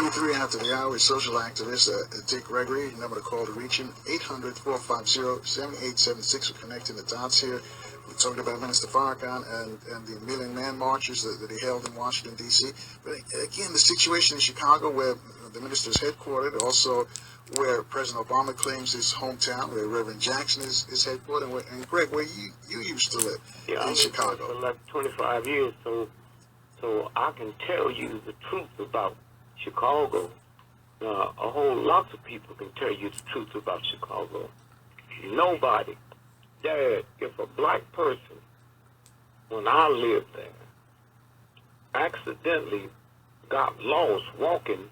23 after the hour is social activist Dick Gregory. Number to call to reach him, 800-450-7876. We're connecting the dots here. We're talking about Minister Farrakhan and the Million Man marches that he held in Washington, D.C. But again, the situation in Chicago where the minister's headquartered, also where President Obama claims his hometown, where Reverend Jackson is headquartered, and Greg, where you used to live in Chicago. For like 25 years, so I can tell you the truth about Chicago. A whole lot of people can tell you the truth about Chicago. Nobody dared, if a black person, when I lived there, accidentally got lost walking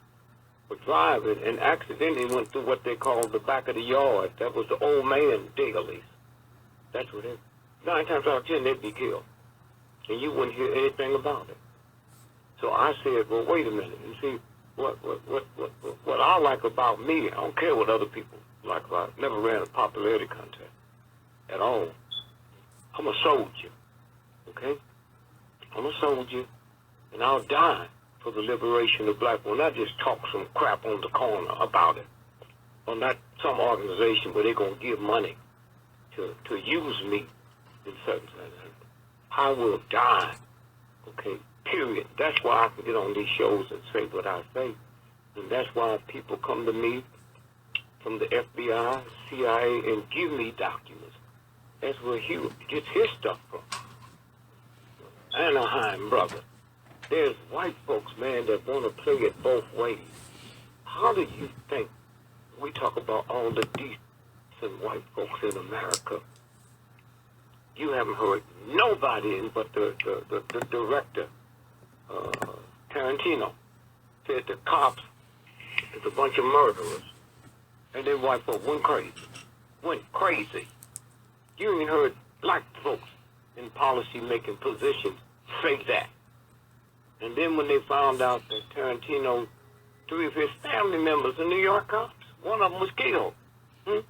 or driving and accidentally went through what they call the back of the yard. That was the old man dailies. That's what it is. 9 times out of 10, they'd be killed. And you wouldn't hear anything about it. So I said, well, wait a minute. You see, what I like about me, I don't care what other people like about. I never ran a popularity contest at all. I'm a soldier, okay? I'm a soldier, and I'll die for the liberation of black people. Not just talk some crap on the corner about it, or not some organization where they're going to give money to use me in certain things. I will die, okay? Period. That's why I can get on these shows and say what I say. And that's why people come to me from the FBI, CIA, and give me documents. That's where he gets his stuff from. Anaheim, brother. There's white folks, man, that want to play it both ways. How do you think we talk about all the decent white folks in America? You haven't heard nobody but the director, Tarantino, said the cops is a bunch of murderers. And then white folks went crazy. You ain't heard black folks in policy-making positions say that. And then when they found out that Tarantino, 3 of his family members are New York cops, one of them was killed. And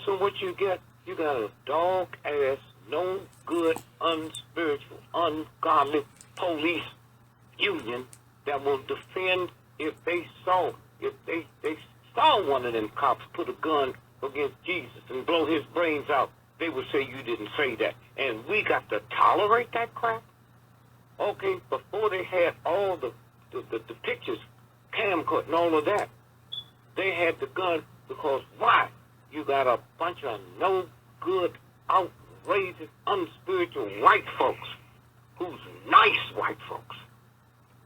so what you got a dog-ass, no good, unspiritual, ungodly police union that will defend if they saw one of them cops put a gun against Jesus and blow his brains out. They would say you didn't say that. And we got to tolerate that crap? Okay, before they had all the pictures, camcorder and all of that, they had the gun because why? You got a bunch of no good, outrageous, unspiritual white folks who's nice white folks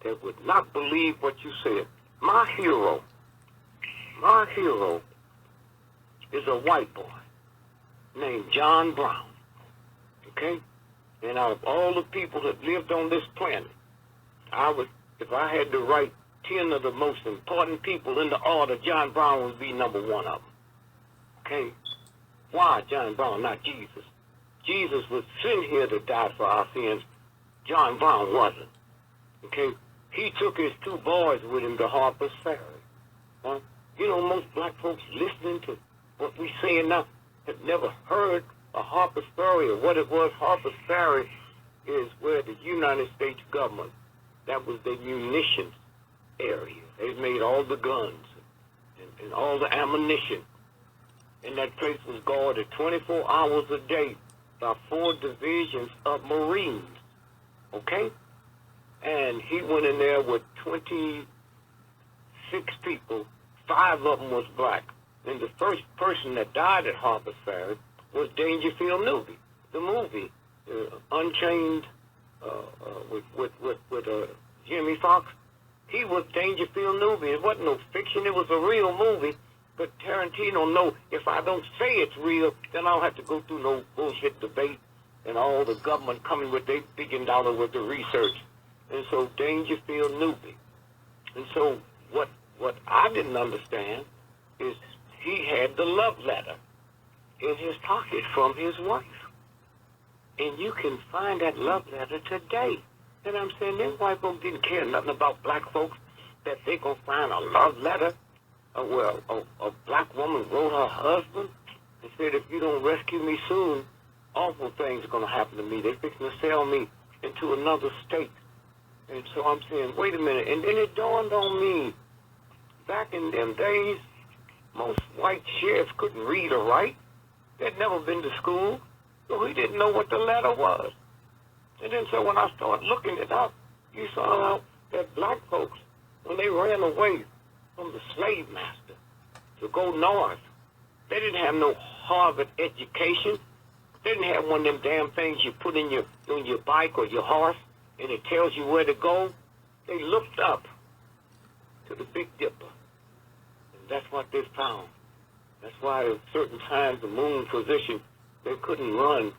that would not believe what you said. My hero is a white boy named John Brown, okay? And out of all the people that lived on this planet, if I had to write 10 of the most important people in the order, John Brown would be number 1 of them, okay? Why John Brown, not Jesus? Jesus was sent here to die for our sins. John Brown wasn't, okay? He took his 2 boys with him to Harper's Ferry. Huh? You know, most black folks listening to what we saying now have never heard of Harper's Ferry or what it was. Harper's Ferry is where the United States government, that was the munitions area. They made all the guns and all the ammunition. And that place was guarded 24 hours a day by 4 divisions of Marines, okay? And he went in there with 26 people. 5 of them was black. And the first person that died at Harper's Ferry was Dangerfield Newby, the movie, Unchained, with Jimmy Fox. He was Dangerfield Newby. It wasn't no fiction. It was a real movie. But Tarantino know if I don't say it's real, then I'll have to go through no bullshit debate and all the government coming with their $1 billion worth of research. And so Dangerfield Newby. And so what I didn't understand is he had the love letter in his pocket from his wife. And you can find that love letter today. And I'm saying them white folks didn't care nothing about black folks, that they gonna find a love letter where a black woman wrote her husband and said, if you don't rescue me soon, awful things are gonna happen to me. They're fixing to sell me into another state. And so I'm saying, wait a minute. And then it dawned on me, back in them days, most white sheriffs couldn't read or write. They'd never been to school, so he didn't know what the letter was. And then so when I started looking it up, you saw that black folks, when they ran away from the slave master to go north, they didn't have no Harvard education. They didn't have one of them damn things you put in your bike or your horse, and it tells you where to go. They looked up to the Big Dipper, and that's what they found. That's why at certain times the moon position, they couldn't run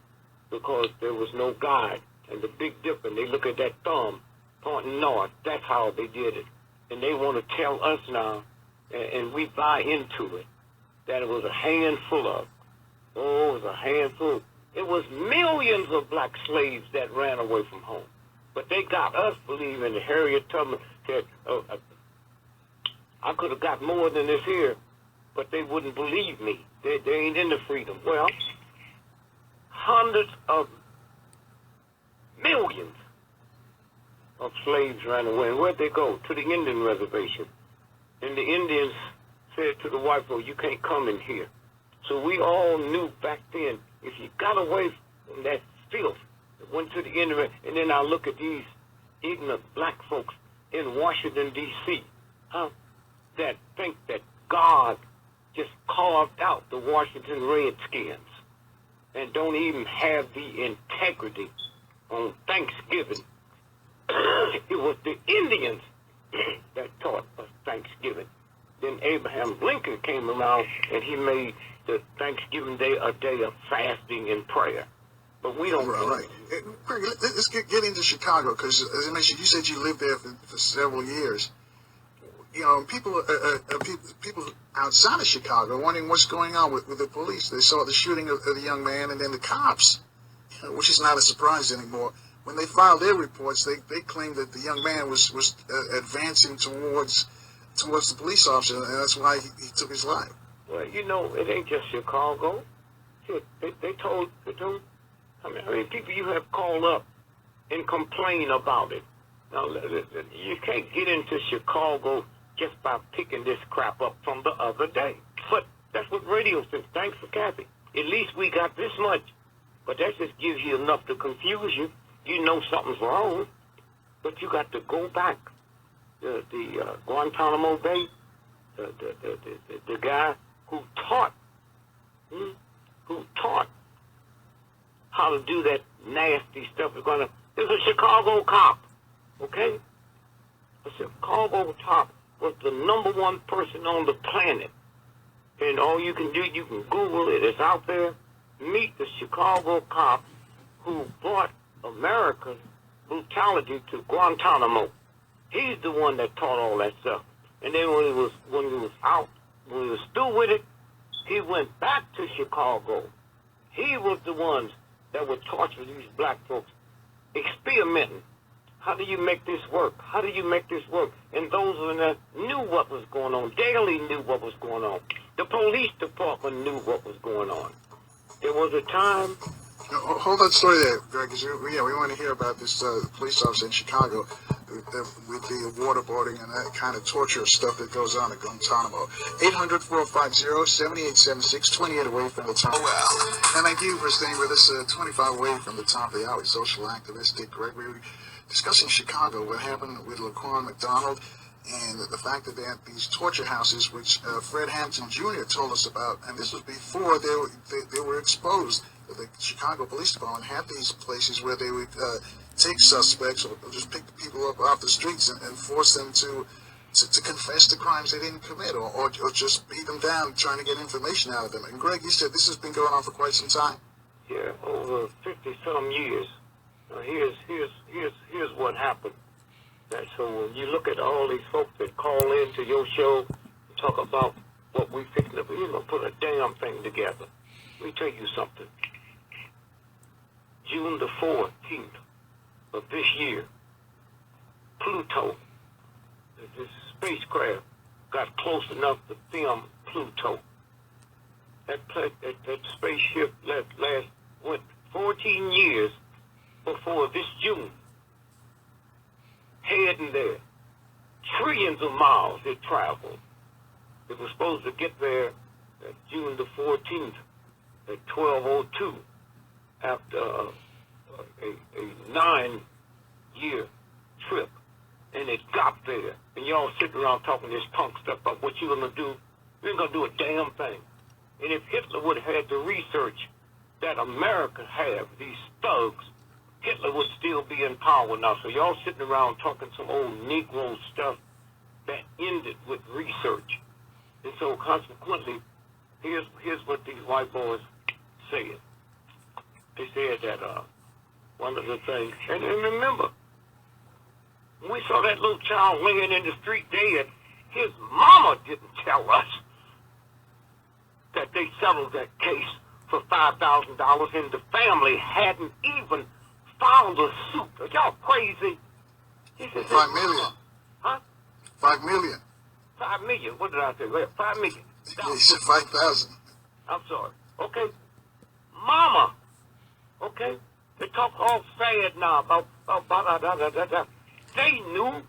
because there was no guide. And the Big Dipper, they look at that thumb pointing north. That's how they did it. And they want to tell us now, and we buy into it, that it was a handful of. Oh, it was a handful. It was millions of black slaves that ran away from home. But they got us believing that Harriet Tubman said, I could have got more than this here, but they wouldn't believe me. They ain't into freedom. Well, hundreds of millions of slaves ran away. And where'd they go? To the Indian reservation. And the Indians said to the white folks, you can't come in here. So we all knew back then, if you got away from that filth, went to the Indian, and then I look at these ignorant black folks in Washington, D.C., that think that God just carved out the Washington Redskins and don't even have the integrity on Thanksgiving. It was the Indians that taught us Thanksgiving. Then Abraham Lincoln came around and he made the Thanksgiving Day a day of fasting and prayer. But we don't. Right. Craig, let's get into Chicago, because as I mentioned, you said you lived there for several years. You know, people outside of Chicago wondering what's going on with the police. They saw the shooting of the young man, and then the cops, which is not a surprise anymore. When they filed their reports, they claimed that the young man was advancing towards the police officer, and that's why he took his life. Well, you know, it ain't just Chicago. They told how many people you have called up and complain about it. Now, you can't get into Chicago just by picking this crap up from the other day. But that's what radio says. Thanks for Kathy. At least we got this much. But that just gives you enough to confuse you. You know something's wrong, but you got to go back. The Guantanamo Bay, the guy who taught how to do that nasty stuff is a Chicago cop, okay? A Chicago cop was the #1 person on the planet. And all you can do, you can Google it, it's out there. Meet the Chicago cop who brought America's brutality to Guantanamo. He's the one that taught all that stuff. And then when he was through with it, he went back to Chicago. He was the ones that would torture these black folks, experimenting. How do you make this work? How do you make this work? And those of them knew what was going on. Daily knew what was going on. The police department knew what was going on. There was a time. Hold that story there, Greg, because we want to hear about this police officer in Chicago with the waterboarding and that kind of torture stuff that goes on at Guantanamo. 800-450-7876, 28 away from the top. And thank you for staying with us, 25 away from the top of the hour. Social activist Dick Gregory discussing Chicago, what happened with Laquan McDonald, and the fact that they had these torture houses, which Fred Hampton Jr. told us about, and this was before they were exposed. The Chicago Police Department had these places where they would take suspects or just pick people up off the streets and force them to confess to crimes they didn't commit, or just beat them down trying to get information out of them. And Greg, you said this has been going on for quite some time. Yeah, over 50-some years. Now here's what happened. So when you look at all these folks that call into your show and talk about what we fixing to, put a damn thing together. Let me tell you something. June the 14th of this year, Pluto, this spacecraft, got close enough to film Pluto. That spaceship went 14 years before this June heading there. Trillions of miles it traveled. It was supposed to get there June the 14th at 12:02 after a 9-year trip. And it got there. And y'all sitting around talking this punk stuff about what you gonna do. You ain't gonna do a damn thing. And if Hitler would have had the research that America have, these thugs, Hitler would still be in power now. So y'all sitting around talking some old Negro stuff that ended with research. And so consequently, here's what these white boys said. They said that one of the things, and remember, when we saw that little child laying in the street dead, his mama didn't tell us that they settled that case for $5,000 and the family hadn't even filed a suit. Are y'all crazy? He said, $5 million. Huh? $5 million. $5 million. What did I say? Well, $5 million. Yeah, he said 5,000. I'm sorry. Okay. Mama. Okay. They talk all sad now about They knew.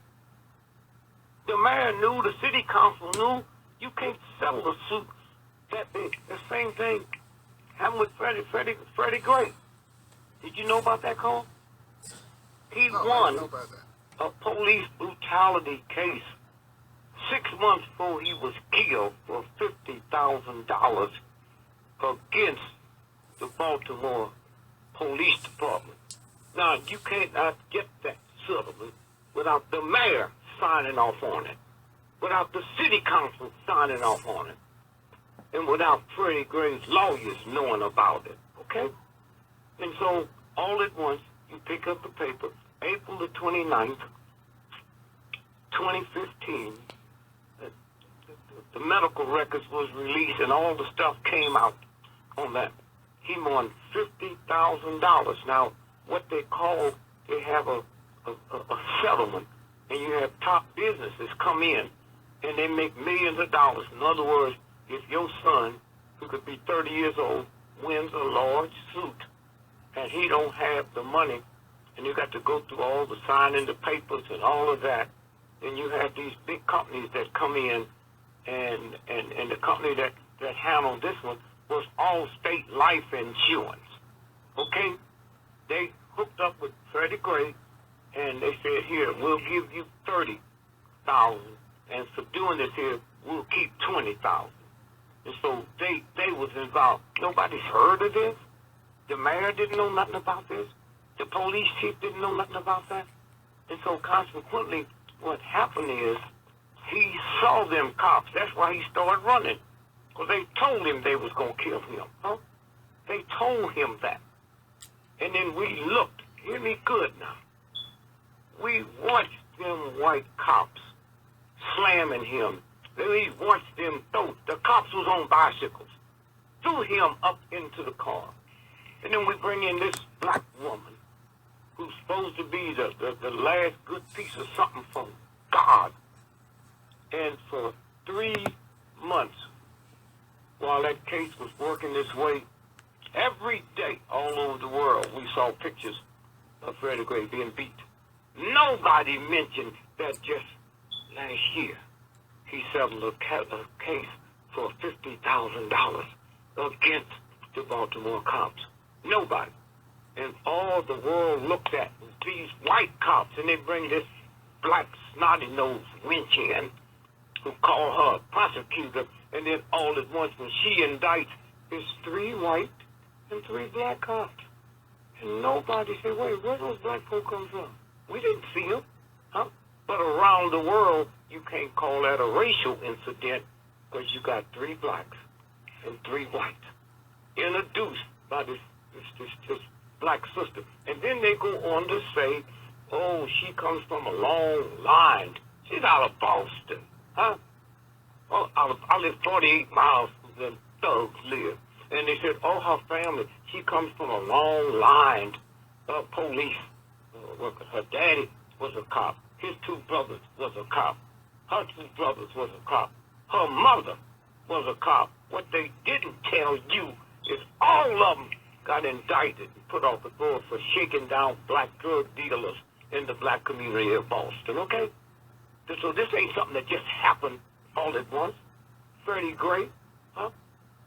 The mayor knew. The city council knew. You can't settle a suit that big. The same thing happened with Freddy Gray. Did you know about that, Cole? He No, I won didn't know about that. a police brutality case 6 months before he was killed for $50,000 against the Baltimore Police Department. Now, you cannot get that settlement without the mayor signing off on it, without the city council signing off on it, and without Freddy Gray's lawyers knowing about it, okay? And so, all at once, you pick up the paper, April the 29th, 2015, the medical records was released and all the stuff came out on that. He won $50,000. Now, what they call, they have a settlement, and you have top businesses come in, and they make millions of dollars. In other words, if your son, who could be 30 years old, wins a large suit, and he don't have the money, and you got to go through all the signing the papers and all of that, then you have these big companies that come in, and the company that handled this one was Allstate Life Insurance. Okay? They hooked up with Freddy Gray, and they said, here, we'll give you $30,000, and for doing this here, we'll keep $20,000. And so they was involved. Nobody's heard of this. The mayor didn't know nothing about this. The police chief didn't know nothing about that. And so consequently, what happened is he saw them cops. That's why he started running. Because they told him they was going to kill him. Huh? They told him that. And then we looked. Hear me good now. We watched them white cops slamming him. We watched them throw. The cops was on bicycles. Threw him up into the car. And then we bring in this black woman who's supposed to be the last good piece of something from God. And for 3 months, while that case was working this way, every day all over the world we saw pictures of Freddy Gray being beat. Nobody mentioned that just last year he settled a case for $50,000 against the Baltimore cops. Nobody. And all the world looked at was these white cops, and they bring this black snotty-nosed wench in who call her a prosecutor, and then all at once when she indicts, there's 3 white and 3 black cops. And nobody said, wait, where those black folk come from? We didn't see them. Huh? But around the world, you can't call that a racial incident because you got 3 blacks and 3 whites introduced by this black sister. And then they go on to say, oh, she comes from a long line. She's out of Boston. Huh? Oh, I live 48 miles from where the thugs live. And they said, oh, her family, she comes from a long line of police workers. Her daddy was a cop. His 2 brothers was a cop. Her 2 brothers was a cop. Her mother was a cop. What they didn't tell you is all of them got indicted and put off the board for shaking down black drug dealers in the black community of Boston, okay? So this ain't something that just happened all at once. Freddie Gray, huh?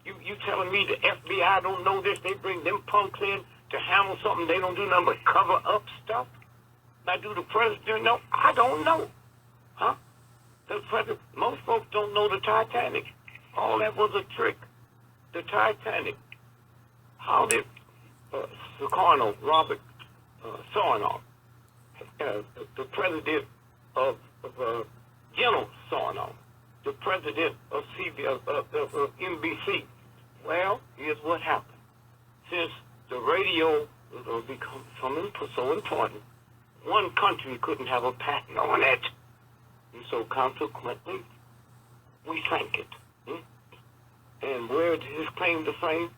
You telling me the FBI don't know this? They bring them punks in to handle something they don't do nothing but cover up stuff? Now, do the president know? I don't know, huh? The president, most folks don't know the Titanic. All that was a trick. The Titanic. How did Sukarno, Robert Sarnoff, the president of General Sarnoff, the president of NBC. Well, here's what happened. Since the radio was becoming so important, one country couldn't have a patent on it. And so consequently, we sank it. And where did his claim to fame?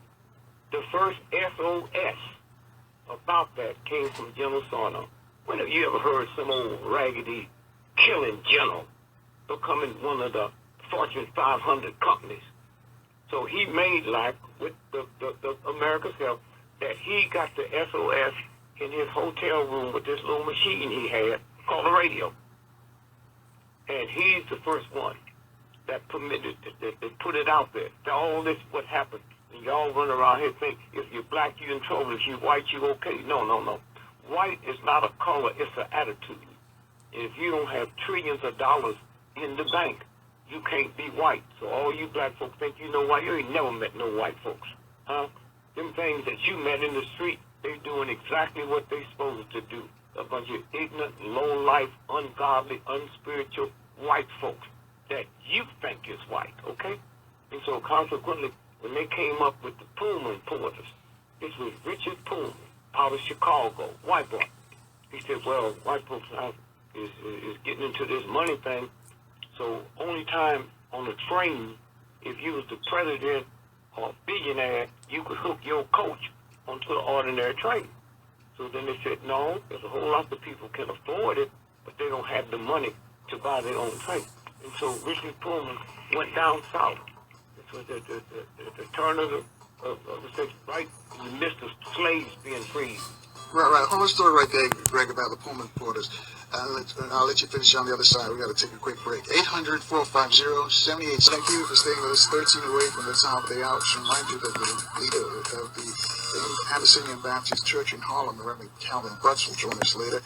The first SOS about that came from General Sarnoff. When have you ever heard some old raggedy killing general becoming one of the Fortune 500 companies? So he made like, with the America's help, that he got the SOS in his hotel room with this little machine he had called a radio. And he's the first one that permitted, that put it out there. All this, what happened. And y'all run around here think, if you're black, you're in trouble. If you're white, you're okay. No, no, no. White is not a color, it's an attitude. And if you don't have trillions of dollars in the bank, you can't be white. So all you black folks think you know white. You ain't never met no white folks. Huh? Them things that you met in the street, they doing exactly what they supposed to do. A bunch of ignorant, low-life, ungodly, unspiritual white folks that you think is white, okay? And so consequently, when they came up with the Pullman Porters, this was Richard Pullman out of Chicago, white boy. He said, well, white folks is getting into this money thing, so only time on the train, if you was the president or a billionaire, you could hook your coach onto an ordinary train. So then they said, no, there's a whole lot of people can afford it, but they don't have the money to buy their own train. And so Richard Pullman went down south. It was the turn of the century, right in the midst of slaves being freed. Right. Hold the story right there, Greg, about the Pullman Porters. I'll let you finish on the other side. We got to take a quick break. 800-450-78. Thank you for staying with us 13 away from the top of the hour. To remind you that the leader of the Abyssinian Baptist Church in Harlem, the Reverend Calvin Butts, will join us later.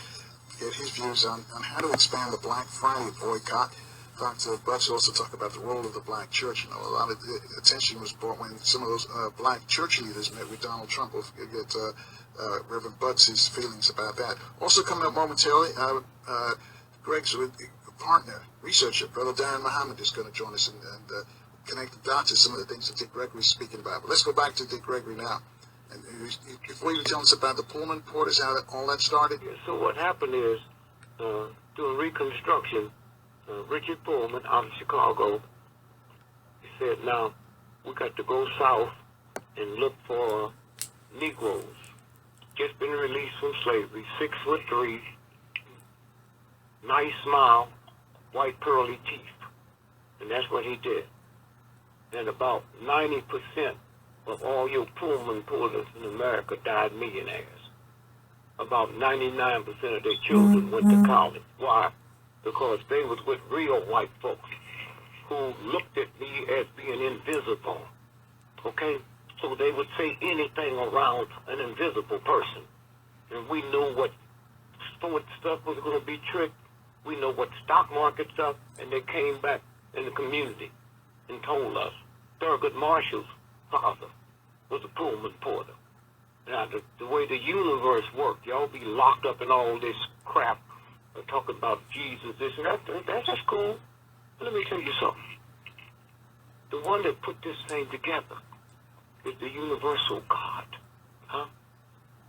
Get his views on how to expand the Black Friday boycott. Dr. Butts also talked about the role of the black church. You know, a lot of attention was brought when some of those black church leaders met with Donald Trump. We'll get Reverend Butts' feelings about that. Also coming up momentarily, Greg's partner, researcher, Brother Darrin Muhammad, is going to join us and connect the dots to some of the things that Dick Gregory is speaking about. But let's go back to Dick Gregory now. And before you tell us about the Pullman Porters, how all that started? Yeah, so what happened is, during Reconstruction, Richard Pullman out of Chicago, he said, now, we got to go south and look for Negroes, just been released from slavery, 6'3", nice smile, white pearly teeth. And that's what he did. And about 90% of all your Pullman Porters in America died millionaires. About 99% of their children went to college. Why? Because they was with real white folks who looked at me as being invisible, okay? So they would say anything around an invisible person. And we knew what stuff was going to be tricked. We know what stock market stuff, and they came back in the community and told us Thurgood Marshall's father was a Pullman Porter. Now, the way the universe worked, y'all be locked up in all this crap, talking about Jesus, this and that. That's just cool. But let me tell you something. The one that put this thing together is the universal God. Huh?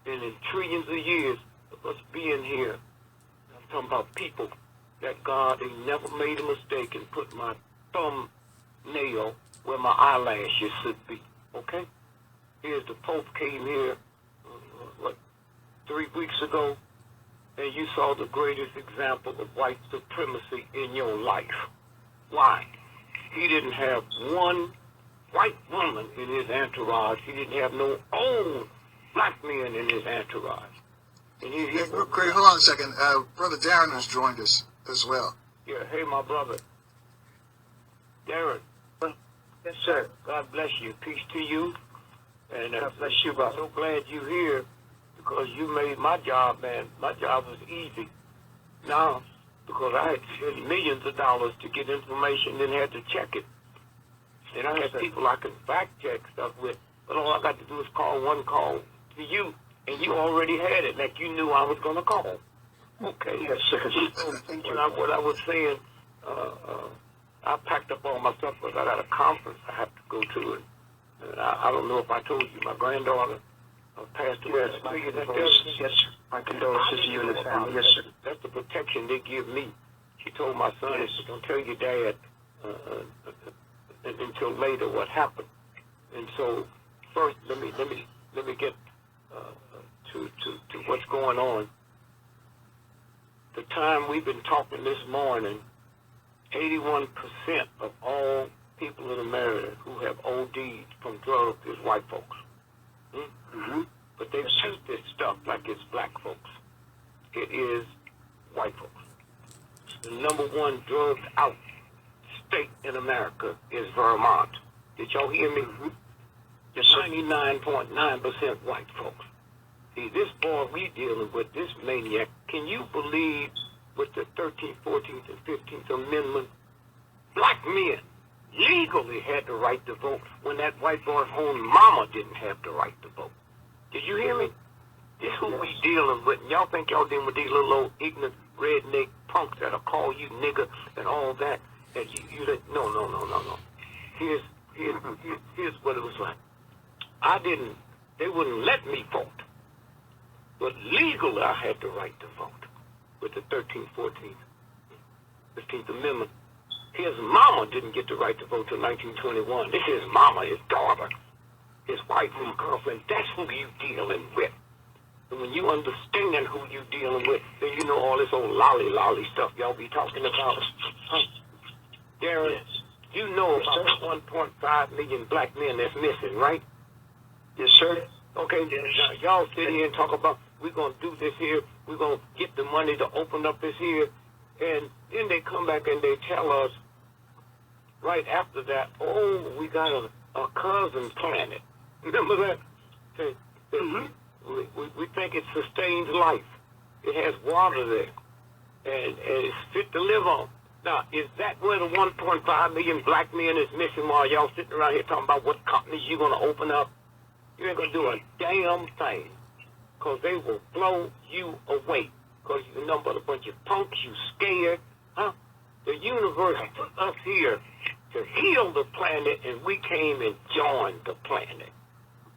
And in trillions of years of us being here, I'm talking about people that God ain't never made a mistake and put my thumbnail where my eyelashes should be. Okay? Here's the Pope came here, 3 weeks ago, and you saw the greatest example of white supremacy in your life. Why? He didn't have one white woman in his entourage. He didn't have no old black men in his entourage. And he Hey, Craig, hold on a second. Brother Darrin has joined us as well. Yeah, hey, my brother. Darrin. Yes, sir. God bless you. Peace to you. And God bless you, I'm brother. so glad you're here because you made my job, man. My job was easy. Now, because I had spent millions of dollars to get information, then had to check it. And I had people I can fact check stuff with. But all I got to do is call one call to you, and you already had it, like you knew I was going to call. Okay. Yes, sir. So, Thank you. what I was saying, I packed up all my stuff because I got a conference I have to go to. And I don't know if I told you, my granddaughter passed away. Yes, my condolences. Yes, sir. My condolences to you and the family. Yes, sir. That's the protection they give me. She told my son, "Don't tell your dad until later what happened." And so, first, let me get to what's going on. The time we've been talking this morning, 81% of all people in America who have OD'd from drugs is white folks. Mm-hmm. But they shoot this stuff like it's black folks. It is white folks. The number one drugged out state in America is Vermont. Did y'all hear me? Mm-hmm. It's 99.9% white folks. See, this boy we dealing with, this maniac, can you believe with the 13th, 14th, and 15th Amendment, black men legally had the right to vote when that white boy's own mama didn't have the right to vote. Did you hear me? This who we dealing with. And y'all think y'all dealing with these little old ignorant redneck punks that'll call you nigger and all that. And no. Here's what it was like. They wouldn't let me vote. But legally I had the right to vote with the 13th, 14th, 15th Amendment. His mama didn't get the right to vote till 1921. This is his mama, his daughter, his wife, his girlfriend. That's who you dealing with. And when you understand who you dealing with, then you know all this old lolly stuff y'all be talking about. Darrin, you know about the 1.5 million black men that's missing, right? Yes, sir. Okay, now y'all sit here and talk about we're going to do this here, we're going to get the money to open up this here, and then they come back and they tell us right after that, oh, we got a cousin planet. Remember that? We think it sustains life. It has water there, and it's fit to live on. Now, is that where the 1.5 million black men is missing while y'all sitting around here talking about what companies you're going to open up? You ain't going to do a damn thing, because they will blow you away, because you're nothing but a bunch of punks, you scared, huh? The universe put us here to heal the planet, and we came and joined the planet.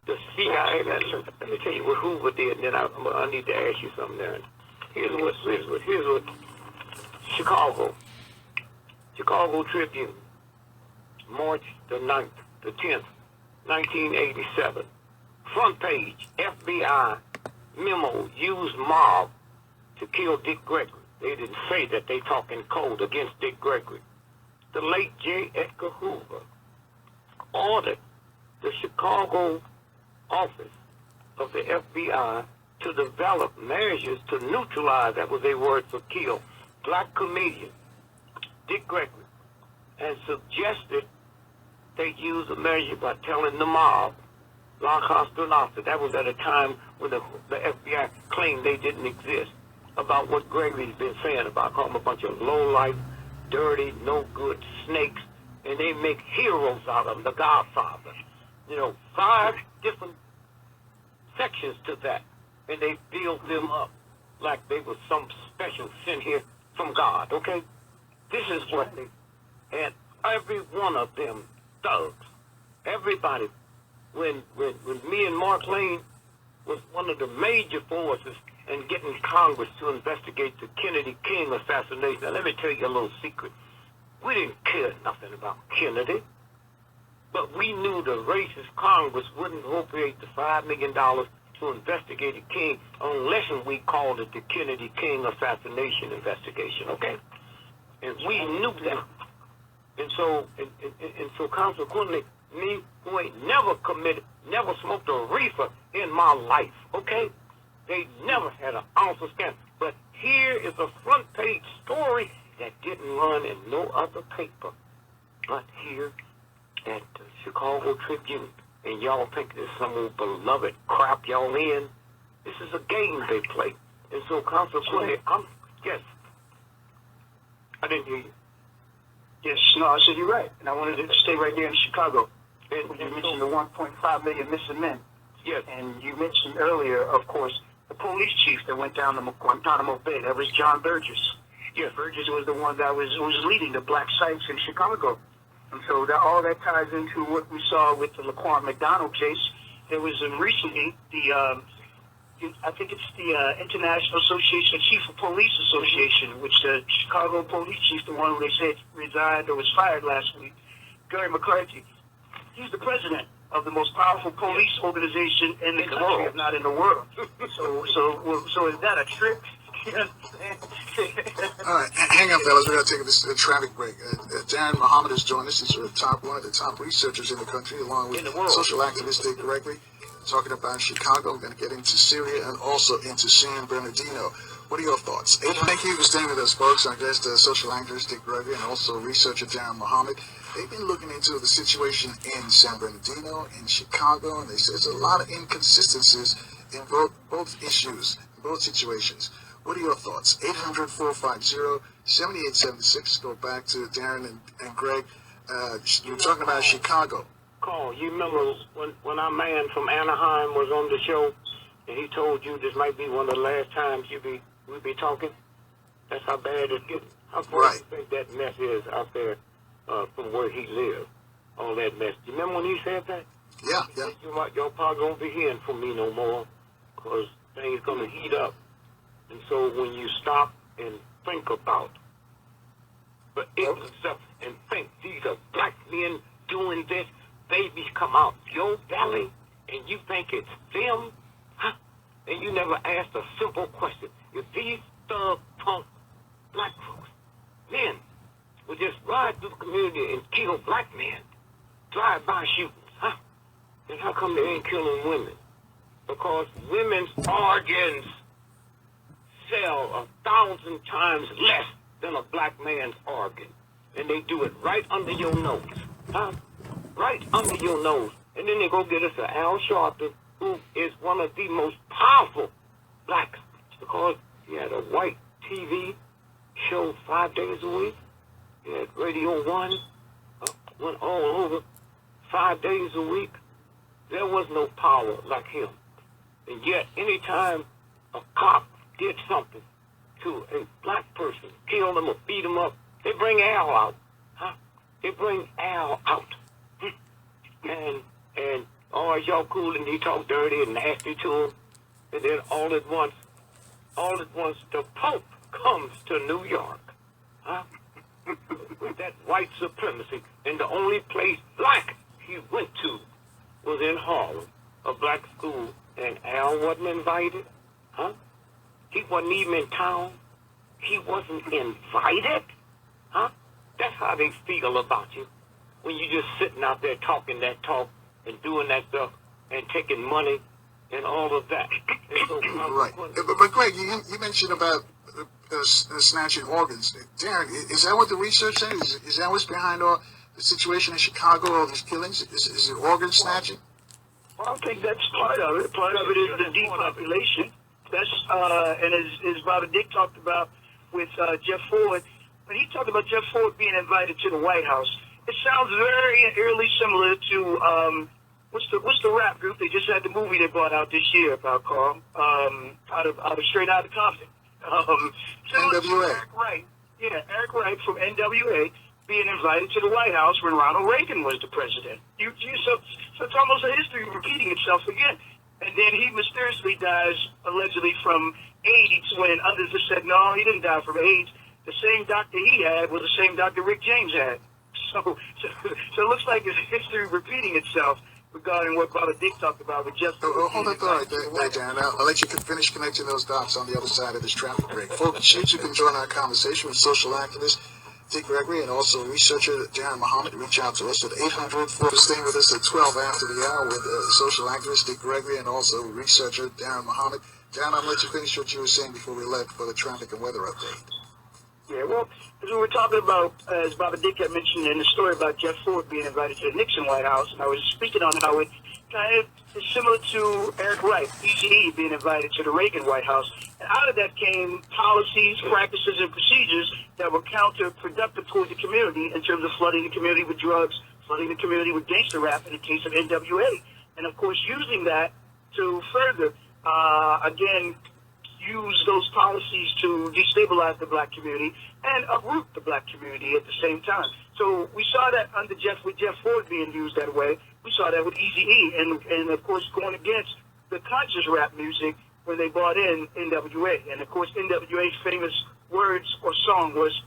The CIA, let me tell you what Hoover did, and then I need to ask you something there. Here's what Chicago Tribune, March the 9th, the 10th, 1987. Front page, FBI memo used mob to kill Dick Gregory. They didn't say that they talking code against Dick Gregory. The late J. Edgar Hoover ordered the Chicago office of the FBI to develop measures to neutralize, that was their word for kill, black comedian Dick Gregory, and suggested they use a measure by telling the mob, La Costa Nostra, that was at a time when the FBI claimed they didn't exist, about what Gregory's been saying about calling them a bunch of low-life, dirty, no-good snakes, and they make heroes out of them, the Godfather. 5 different sections to that, and they build them up like they were some special sent here from God, okay? This is what they, and every one of them thugs, everybody, when me and Mark Lane was one of the major forces in getting Congress to investigate the Kennedy King assassination. Now, let me tell you a little secret. We didn't care nothing about Kennedy, but we knew the racist Congress wouldn't appropriate the $5 million to investigate the King unless we called it the Kennedy King assassination investigation, okay? And we knew that. And so consequently, me, who ain't never smoked a reefer in my life, okay? They never had an ounce of scandal. But here is a front page story that didn't run in no other paper but here at the Chicago Tribune. And y'all think this is some old beloved crap y'all in. This is a game they play. And so consequently, yes. I didn't hear you. Yes, no, I said you're right. And I wanted to stay right there in Chicago. You mentioned the 1.5 million missing men. Yes. And you mentioned earlier, of course, the police chief that went down to Guantanamo Bay. That was John Burgess. Yes. Burgess was the one that was leading the black sites in Chicago. And so all that ties into what we saw with the Laquan McDonald case. There was recently I think it's the International Association of Chief of Police Association, which the Chicago police chief, the one who they said resigned or was fired last week, Gary McCarthy, he's the president of the most powerful police organization in the country, if not in the world. So is that a trick? You understand? All right, hang on, fellas. We're going to take this traffic break. Darrin Muhammad has joined us. He's one of the top researchers in the country, along with social activist Dick Gregory, talking about Chicago. We're going to get into Syria and also into San Bernardino. What are your thoughts? Thank you for staying with us, folks. Our guest, social activist Dick Gregory, and also researcher Darrin Muhammad. They've been looking into the situation in San Bernardino, in Chicago, and they say there's a lot of inconsistencies in both issues, in both situations. What are your thoughts? 800-450-7876. Go back to Darrin and Greg. You're talking about Chicago. Carl, you remember when our man from Anaheim was on the show, and he told you this might be one of the last times we'll be talking? That's how bad it's getting. How far do you think that mess is out there from where he lives? All that mess. You remember when he said that? Yeah. Y'all probably won't be hearing from me no more, because things going to heat up. And so when you stop and think about yourself and think these are black men doing this, babies come out your belly, and you think it's them, huh? And you never asked a simple question. If these thug punk black folks, men, would just ride through the community and kill black men, drive-by shootings, huh? Then how come they ain't killing women? Because women's organs sell 1,000 times less than a black man's organ. And they do it right under your nose. Huh? Right under your nose. And then they go get us Al Sharpton, who is one of the most powerful blacks, because he had a white TV show 5 days a week. He had Radio 1, went all over 5 days a week. There was no power like him. And yet, anytime a cop did something to a black person, killed him or beat him up, they bring Al out. Huh? They bring Al out. And oh, y'all cool, and he talk dirty and nasty to him. And then all at once, the Pope comes to New York. Huh? With that white supremacy. And the only place black he went to was in Harlem, a black school. And Al wasn't invited. Huh? He wasn't even in town. He wasn't invited. Huh? That's how they feel about you. When you're just sitting out there talking that talk and doing that stuff and taking money and all of that. And so, right. But Greg, you mentioned about snatching organs. Darrin, is that what the research says? Is that what's behind all the situation in Chicago, all these killings? Is it organ snatching? Well, I think that's part of it. Part of it is the depopulation. That's and as Robert Dick talked about with Jeff Ford, when he talked about Jeff Ford being invited to the White House, it sounds very eerily similar to what's the rap group? They just had the movie they brought out this year about Carl, out of Straight Outta Compton. NWA. Eric Wright, Eric Wright from NWA being invited to the White House when Ronald Reagan was the president. So it's almost a history repeating itself again. And then he mysteriously dies, allegedly from AIDS, when others have said, no, he didn't die from AIDS. The same doctor he had was the same doctor Rick James had. So it looks like it's history repeating itself regarding what Brother Dick talked about with Jeff. Hold that thought right there, Darrin. I'll let you finish connecting those dots on the other side of this traffic break. Folks, you can join our conversation with social activist Dick Gregory and also researcher Darrin Muhammad. Reach out to us at 800-4. Staying with us at 12 after the hour with social activist Dick Gregory and also researcher Darrin Muhammad. John, I'll let you finish what you were saying before we left for the traffic and weather update. Yeah, well, as we were talking about, as Baba Dick had mentioned in the story about Jeff Ford being invited to the Nixon White House, and I was speaking on how it kind of is similar to Eric Wright, Eazy-E, being invited to the Reagan White House. And out of that came policies, practices, and procedures that were counterproductive towards the community in terms of flooding the community with drugs, flooding the community with gangster rap in the case of NWA. And, of course, using that to further, again, use those policies to destabilize the black community and uproot the black community at the same time. So we saw that under with Jeff Ford being used that way. We saw that with Eazy-E and of course going against the conscious rap music when they brought in NWA. And of course NWA's famous words or song was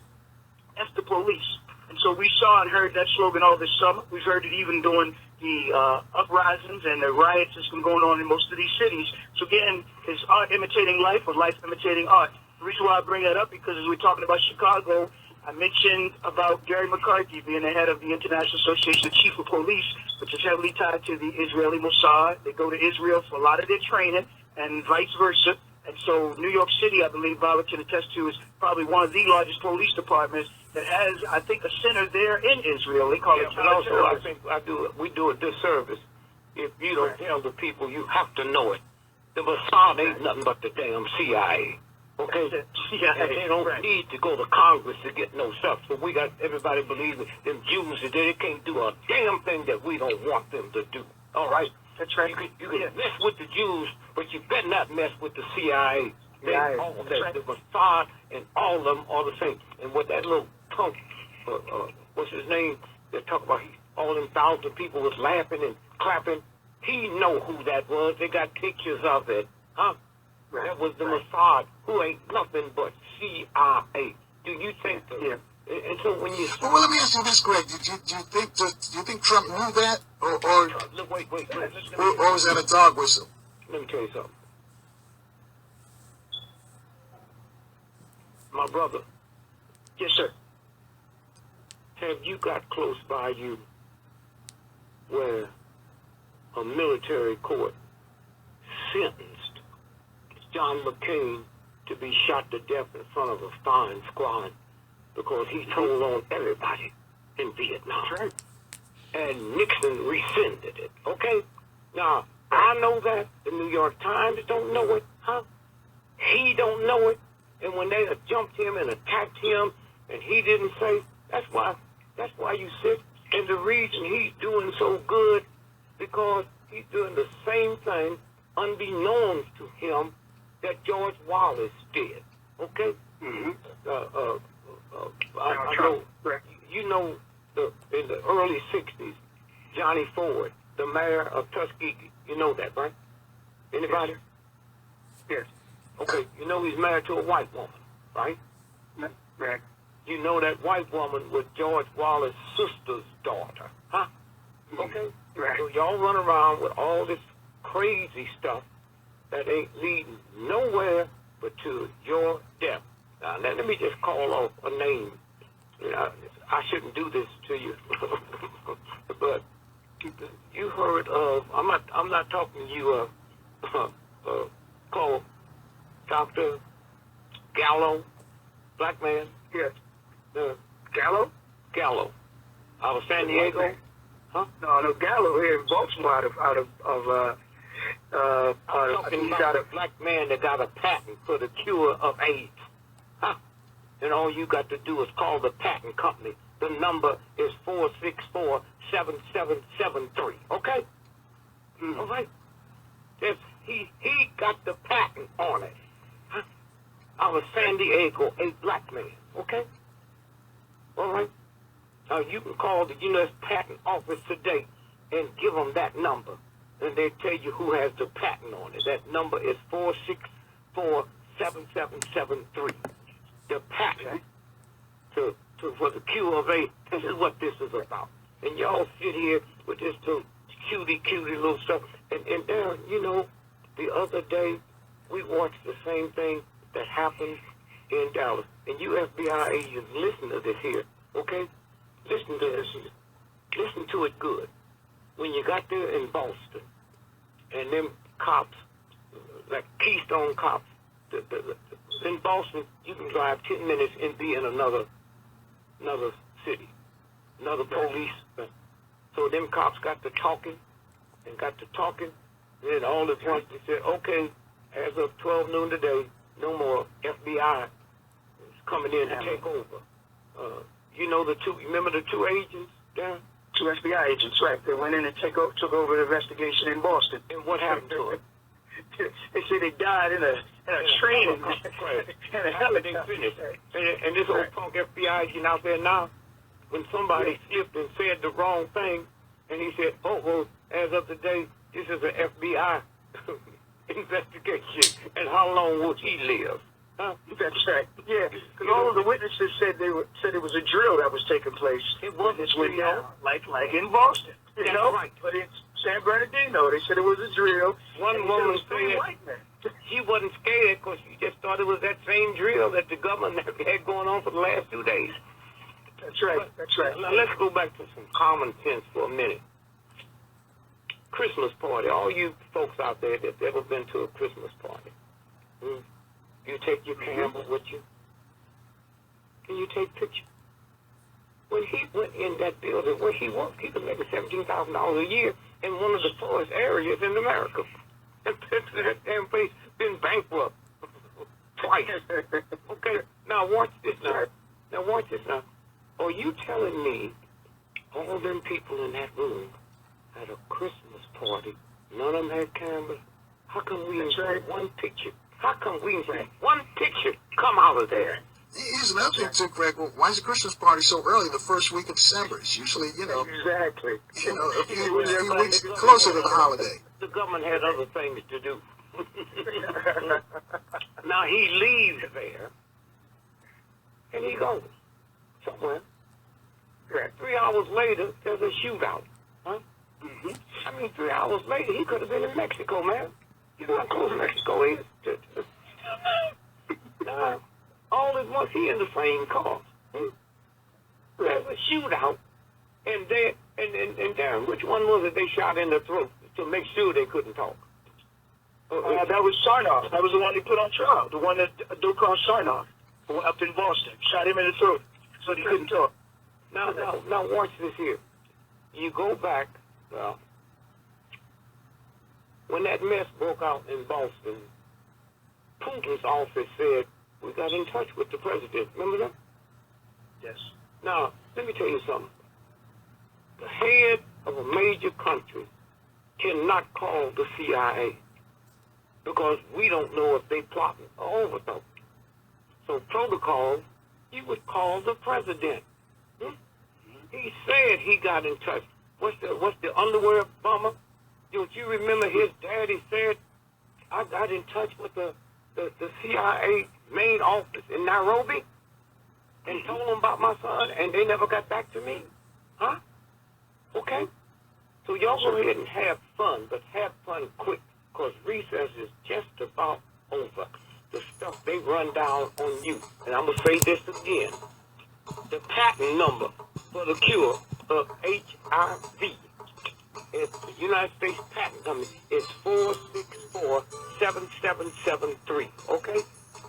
F the police. And so we saw and heard that slogan all this summer. We've heard it even during the uprisings and the riots that's been going on in most of these cities. So again, is art imitating life or life imitating art? The reason why I bring that up because as we're talking about Chicago, I mentioned about Gary McCarthy being the head of the International Association of Chief of Police, which is heavily tied to the Israeli Mossad. They go to Israel for a lot of their training and vice versa. And so New York City, I believe Baba can attest to, is probably one of the largest police departments that has, I think, a center there in Israel. They call it but also I think we do a disservice if you don't tell the people you have to know it. The Mossad ain't nothing but the damn CIA. Okay? And they don't need to go to Congress to get no stuff. So we got everybody believing them Jews that they can't do a damn thing that we don't want them to do. All right? That's right. You can mess with the Jews, but you better not mess with the CIA. The Mossad and all of them are the same. And what that little punk, what's his name, that talk about all them 1,000 people was laughing and clapping, he know who that was. They got pictures of it. Huh? Right. That was the Mossad, who ain't nothing but CIA. Do you think that? Yeah. And so when you well, let me ask you this, Greg. Do you think Trump knew that, or wait, or was that a dog whistle? Let me tell you something. My brother. Yes, sir. Have you got close by you where a military court sentenced John McCain to be shot to death in front of a fine squad because he told on everybody in Vietnam? Right. And Nixon rescinded it. Okay? Now, I know that. The New York Times don't know it. Huh? He don't know it. And when they jumped him and attacked him and he didn't say, that's why you sit. And the reason he's doing so good because he's doing the same thing unbeknownst to him that George Wallace did. Okay? Mm-hmm. I know, you know, in the early 60s, Johnny Ford, the mayor of Tuskegee, you know that, right? Anybody? Yes. Okay, you know he's married to a white woman, right? Right. You know that white woman was George Wallace's sister's daughter, huh? Okay? Right. So y'all run around with all this crazy stuff that ain't leading nowhere but to your death. Now, let me just call off a name. You know, I shouldn't do this to you, but you heard of? I'm not talking to you. Called Dr. Gallo, black man. Yes. Gallo. Out of San Diego. Huh? No, Gallo here in Baltimore, I'm talking about a black man that got a patent for the cure of AIDS. Huh? And all you got to do is call the patent company. The number is 464-7773. Okay? Mm. All right? He got the patent on it. Huh? Out of San Diego, a black man. Okay? All right? Now you can call the U.S. Patent Office today and give them that number. And they tell you who has the patent on it. That number is 464-7773. The patent for the cure of AIDS. This is what this is about. And y'all sit here with this little cutie little stuff. And there, you know, the other day we watched the same thing that happened in Dallas. And you FBI agents, listen to this here, okay? Listen to this here. Listen to it good. When you got there in Boston, and them cops like Keystone cops. In Boston, you can drive 10 minutes and be in another city, another police. So them cops got to talking, and then all at once they said, okay, as of 12 noon today, no more FBI is coming in to take over. Remember the two agents there? Two FBI agents, right. They went in and took over the investigation in Boston. And what happened to them? They say they died in a train and a helicopter. And this old punk FBI agent out there now, when somebody slipped and said the wrong thing, and he said, oh, well, as of today, this is an FBI investigation, and how long will he live? Huh? That's right. Yeah, because all of the witnesses said it was a drill that was taking place. It was a drill, like in Boston, you know. Right. But in San Bernardino, they said it was a drill. One woman said she wasn't scared because she just thought it was that same drill that the government had going on for the last 2 days. That's right. That's right. Now let's go back to some common sense for a minute. Christmas party. All you folks out there that's ever been to a Christmas party. You take your camera with you. Can you take pictures? When he went in that building where he worked, he was making $17,000 a year in one of the poorest areas in America. And that damn place been bankrupt twice. Okay, now watch this now. Are you telling me all them people in that room at a Christmas party, none of them had cameras? How come we ain't got one picture? How come we ain't got one picture come out of there? Here's another thing too, Greg. Well, why is the Christmas party so early, the first week of December? It's usually, Exactly. A few weeks closer to the holiday. The government had other things to do. Now he leaves there, and he goes somewhere. 3 hours later, there's a shootout. Huh? 3 hours later, he could have been in Mexico, man. You know how close Mexico is. All at once, he in the same car. There's a shootout, and Darrin, which one was it they shot in the throat to make sure they couldn't talk? That was Sarnoff. That was the one they put on trial. The one that Dokar Sarnoff up in Boston shot him in the throat so he couldn't talk. Now watch this here. You go back. When that mess broke out in Boston, Putin's office said, we got in touch with the president. Remember that? Yes. Now, let me tell you something. The head of a major country cannot call the CIA because we don't know if they plotting or overthrow. So protocol, you would call the president. He said he got in touch. What's the underwear bomber? Don't you remember his daddy said, I got in touch with the CIA main office in Nairobi and told them about my son, and they never got back to me? Huh? Okay? So y'all go ahead and have fun, but have fun quick, because recess is just about over. The stuff they run down on you. And I'm going to say this again. The patent number for the cure of HIV is the United States Patent Company. It's 4647773. Okay?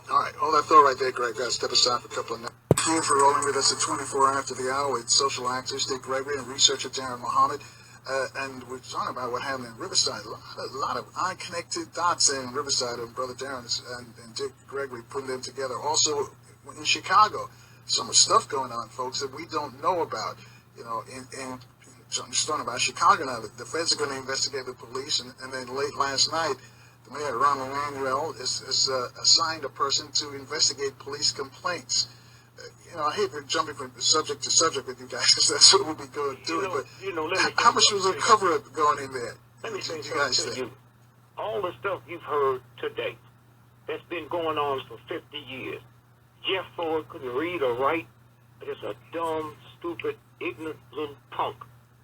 All right, hold that thought right there, Greg. Got to step aside for a couple of minutes. Thank you for rolling with us at 24 after the hour with social activist Dick Gregory and researcher Darrin Muhammad. And we're talking about what happened in Riverside. A lot of eye-connected dots in Riverside, and Brother Darrin and Dick Gregory putting them together. Also in Chicago, some stuff going on, folks, that we don't know about. So I'm just talking about Chicago now. The feds are going to investigate the police, and then late last night, the mayor, Ron Emanuel, is assigned a person to investigate police complaints. I hate jumping from subject to subject with you guys, because that's what we'll be going to do. But how much was a cover-up going in there? Let me say something to you. All the stuff you've heard today that's been going on for 50 years. Jeff Ford couldn't read or write, but it's a dumb, stupid, ignorant little punk.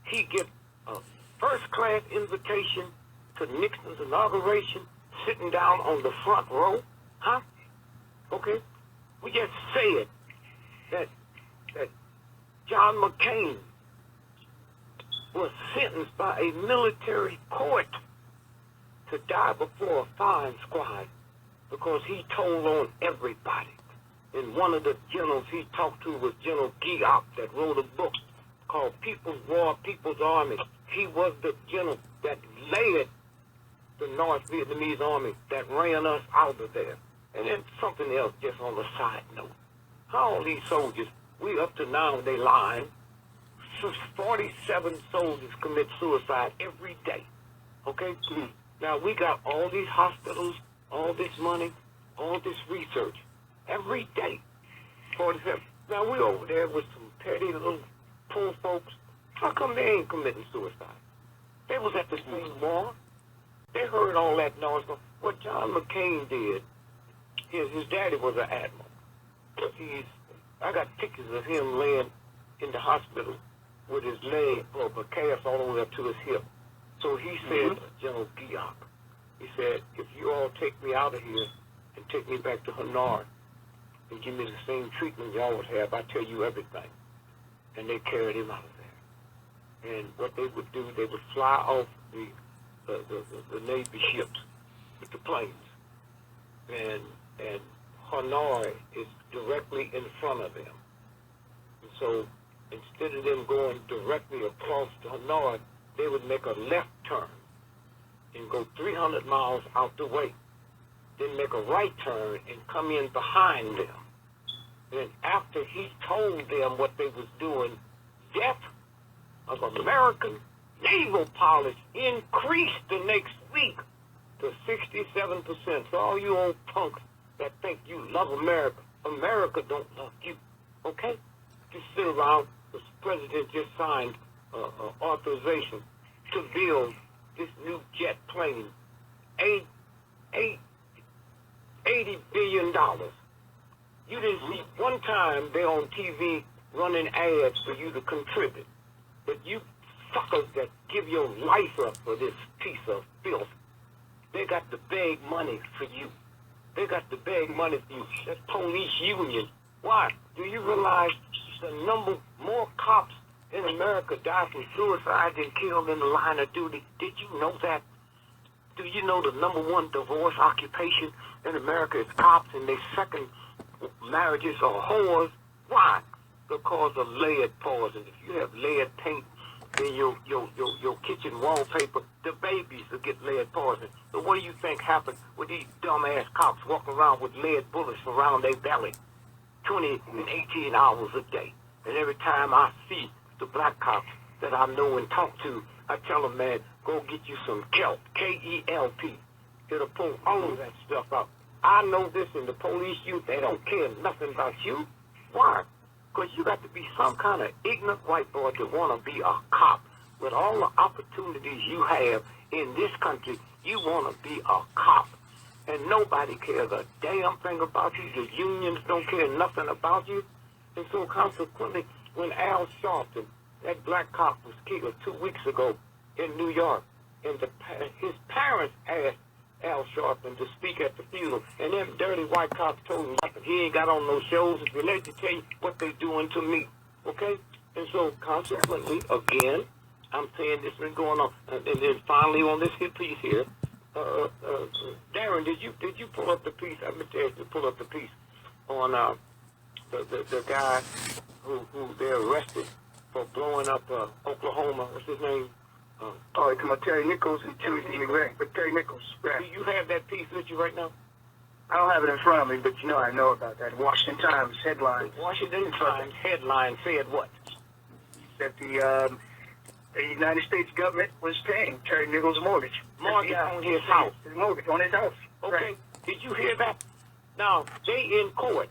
He gets a first-class invitation to Nixon's inauguration, sitting down on the front row. Huh? Okay? We just said that John McCain was sentenced by a military court to die before a firing squad because he told on everybody. And one of the generals he talked to was General Giap that wrote a book called People's War, People's Army. He was the general that led the North Vietnamese army that ran us out of there. And then something else just on the side note. How all these soldiers, we up to now, they lying, 47 soldiers commit suicide every day. Okay? Now we got all these hospitals, all this money, all this research. Every day. 47. Now we over there with some petty little poor folks. How come they ain't committing suicide? They was at the same war. They heard all that noise. What John McCain did, his daddy was an admiral. I got pictures of him laying in the hospital with his leg broke, a cast all the way up to his hip. So he said, General Giap, he said, if you all take me out of here and take me back to Hanoi and give me the same treatment y'all would have, I tell you everything. And they carried him out of there. And what they would do, they would fly off the Navy ships with the planes. And Hanoi is directly in front of them. And so instead of them going directly across to Hanoi, they would make a left turn and go 300 miles out the way. Then make a right turn and come in behind them. And after he told them what they was doing, death of American naval pilots increased the next week to 67%. So all you old punks that think you love America, America don't love you. Okay? Just sit around. The president just signed authorization to build this new jet plane. $80 billion. You didn't see one time they on TV running ads for you to contribute. But you fuckers that give your life up for this piece of filth, they got to beg money for you. They got to beg money for you. That police union. Why? Do you realize the number more cops in America die from suicide than killed in the line of duty? Did you know that? Do you know the number one divorce occupation in America is cops, and their second marriages are whores? Why? Because of lead poison. If you have lead paint in your kitchen wallpaper, the babies will get lead poison. So what do you think happened with these dumbass cops walking around with lead bullets around their belly 20 and 18 hours a day? And every time I see the black cops that I know and talk to, I tell them, man, go get you some kelp, K-E-L-P. It'll pull all of that stuff out. I know this, in the police youth, they don't care nothing about you. Why? Because you got to be some kind of ignorant white boy to want to be a cop. With all the opportunities you have in this country, you want to be a cop. And nobody cares a damn thing about you. The unions don't care nothing about you. And so consequently, when Al Sharpton, that black cop, was killed 2 weeks ago in New York, and his parents asked Al Sharpton to speak at the funeral, and them dirty white cops told him nothing. He ain't got on no shows. If you let me tell you what they doing to me, okay? And so consequently, again, I'm saying this been going on, and then finally on this hit piece here, Darrin, did you pull up the piece? I've been asked to pull up the piece on the guy who they arrested for blowing up Oklahoma. What's his name? Oh, come on, Terry Nichols and Tuesday McGregor. But Terry Nichols, right. Do you have that piece with you right now? I don't have it in front of me, but I know about that. Washington Times headline. The Washington Times headline said what? That the United States government was paying Terry Nichols' mortgage. Mortgage on his house. His mortgage on his house. Okay. Right. Did you hear that? Now, they in court,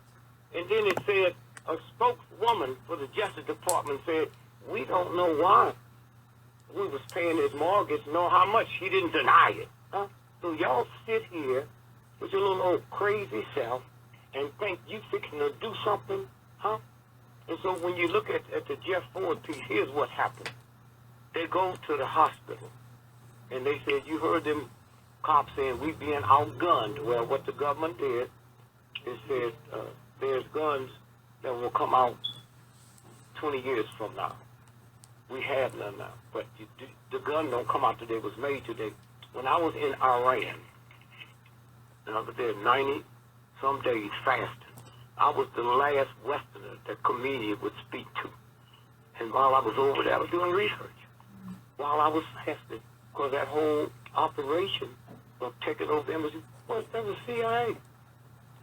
and then it said a spokeswoman for the Justice Department said, we don't know why we was paying his mortgage, nor how much. He didn't deny it. Huh? So y'all sit here with your little old crazy self and think you fixing to do something, huh? And so when you look at the Jeff Ford piece, here's what happened. They go to the hospital, and they said, you heard them cops saying we being outgunned. Well, what the government did is said there's guns that will come out 20 years from now. We have none now, but the gun don't come out today. It was made today. when I was in Iran, and I was there 90 some days fasting, I was the last Westerner that comedian would speak to. And while I was over there, I was doing research. While I was fasting, because that whole operation of taking over the embassy was CIA.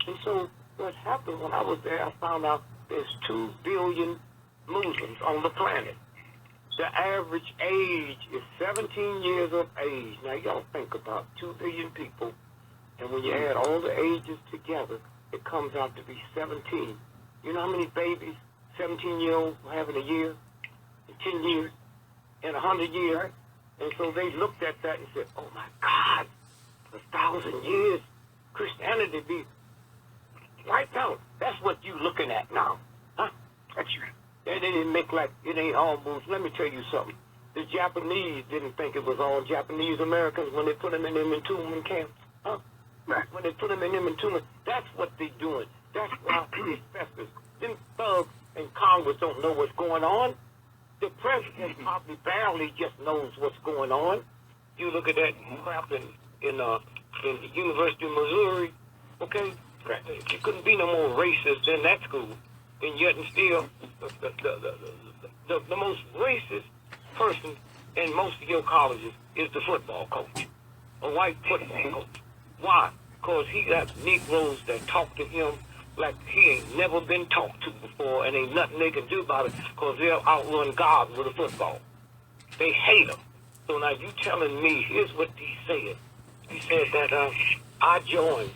And so what happened when I was there, I found out there's 2 billion Muslims on the planet. The average age is 17 years of age. Now, y'all think about 2 billion people, and when you add all the ages together, it comes out to be 17. You know how many babies 17-year-olds have in a year, in 10 years, in 100 years? And so they looked at that and said, oh, my God, 1,000 years, Christianity be wiped out. That's what you looking at now. Huh? That's right. They didn't make like it ain't all Muslims. Let me tell you something. The Japanese didn't think it was all Japanese Americans when they put them in them internment camps. Huh? Right. When they put them in them internment, that's what they doing. That's why these festers, them thugs in Congress don't know what's going on. The president probably barely just knows what's going on. You look at that crap in the University of Missouri, okay? You couldn't be no more racist than that school. And yet and still, the most racist person in most of your colleges is the football coach, a white football coach. Why? Because he got Negroes that talk to him like he ain't never been talked to before, and ain't nothing they can do about it because they'll outrun God with a football. They hate him. So now you telling me, here's what he said. He said that I joined.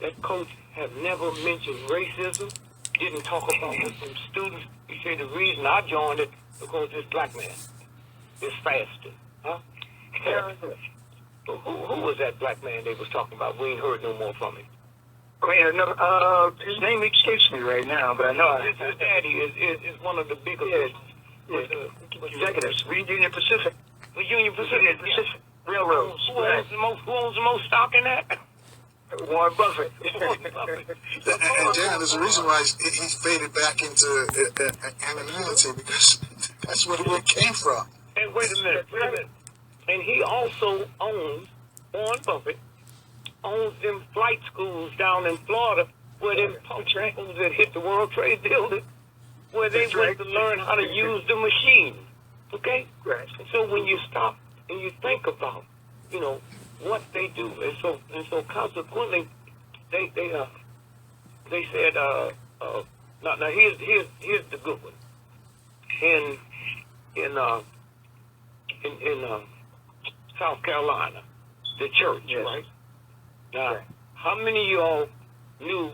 That coach have never mentioned racism, didn't talk about it from students. He said the reason I joined it because this black man is fasting. Huh? Who was that black man they was talking about? We ain't heard no more from him. His name escapes me right now, but I know his daddy is one of the bigger executives. Union Pacific. The Union Pacific. Railroads. Who owns the most stock in that? Warren Buffett. And Dan, there's a reason why he faded back into anonymity, because that's where the word came from. And wait a minute. And he also owns, Warren Buffett, owns them flight schools down in Florida where them punks that hit the World Trade Building, where they went to learn how to use the machine. Okay? Right. And so when you stop and you think about, what they do, and so consequently, they said, now here's the good one. In South Carolina, the church, yes. Right? Now, right. How many of y'all knew,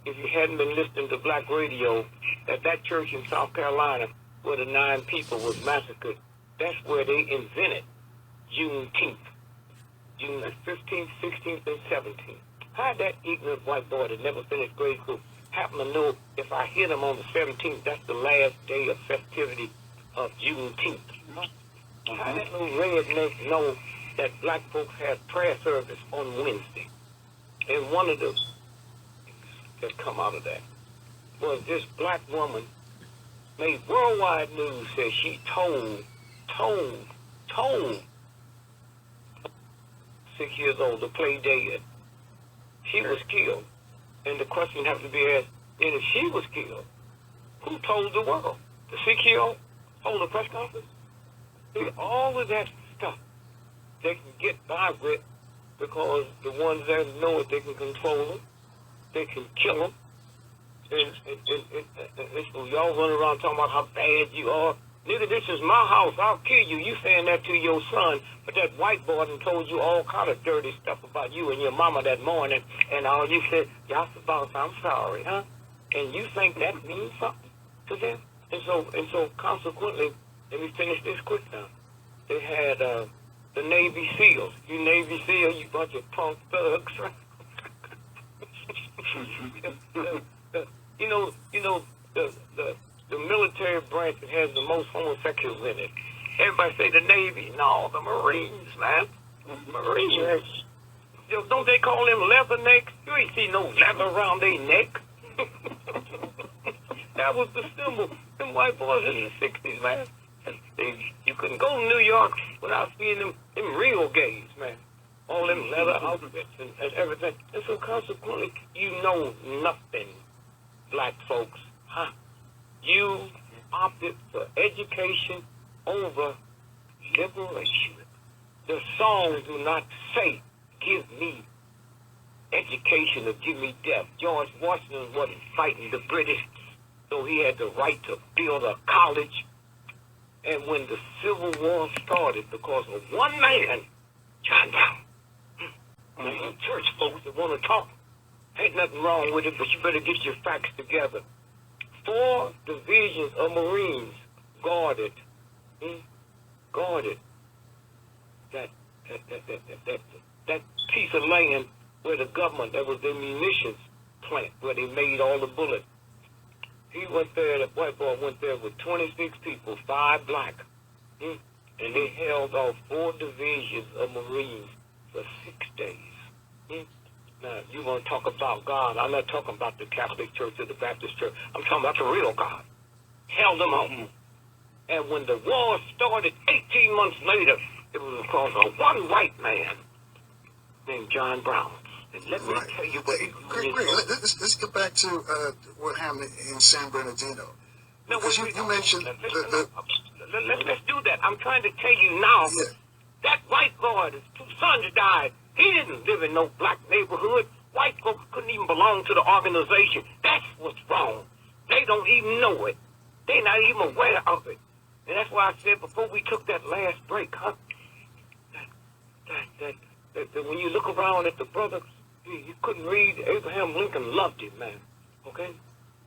if you hadn't been listening to black radio, that church in South Carolina where the 9 people was massacred, that's where they invented Juneteenth. June the 15th, 16th, and 17th. How that ignorant white boy that never finished grade school happen to know if I hit him on the 17th, that's the last day of festivity of Juneteenth? How that little redneck know that black folks have prayer service on Wednesday? And one of the things that come out of that was this black woman made worldwide news, said she told 6 years old to play dead. She was killed. And the question has to be asked, and if she was killed, who told the world? The 6-year-old hold a press conference? See, all of that stuff they can get by with because the ones that know it, they can control them, they can kill them. And so y'all run around talking about how bad you are. Nigga, this is my house. I'll kill you. You saying that to your son, but that white boy done told you all kind of dirty stuff about you and your mama that morning, and all you said, y'all boss, I'm sorry, huh? And you think that means something to them? And so consequently, let me finish this quick now. They had the Navy SEALs. You Navy SEAL, you bunch of punk thugs. The military branch that has the most homosexuals in it. Everybody say the Navy. No, the Marines, man. Marines. Don't they call them leathernecks? You ain't see no leather around their neck. That was the symbol. Them white boys in the 60s, man. You couldn't go to New York without seeing them real gays, man. all them leather outfits and everything. And so consequently, you know nothing, black folks. Huh? You opted for education over liberation. The songs do not say, give me education or give me death. George Washington wasn't fighting the British, so he had the right to build a college. And when the Civil War started, because of one man, John Brown, now you church folks that want to talk, ain't nothing wrong with it, but you better get your facts together. 4 divisions of Marines guarded that piece of land where the government, that was their munitions plant, where they made all the bullets. He went there, that white boy went there with 26 people, 5 black. And they held off 4 divisions of Marines for 6 days. Now, you want to talk about God. I'm not talking about the Catholic Church or the Baptist Church. I'm talking about the real God. Held them off. And when the war started 18 months later, it was because of one white man named John Brown. And let me tell you what let's get back to what happened in San Bernardino. No, because you mentioned let's do that. I'm trying to tell you now. Yeah. That white boy, his 2 sons died. He didn't live in no black neighborhood. White folks couldn't even belong to the organization. That's what's wrong. They don't even know it. They're not even aware of it. And that's why I said before we took that last break, huh? That when you look around at the brothers, you couldn't read. Abraham Lincoln loved him, man. Okay?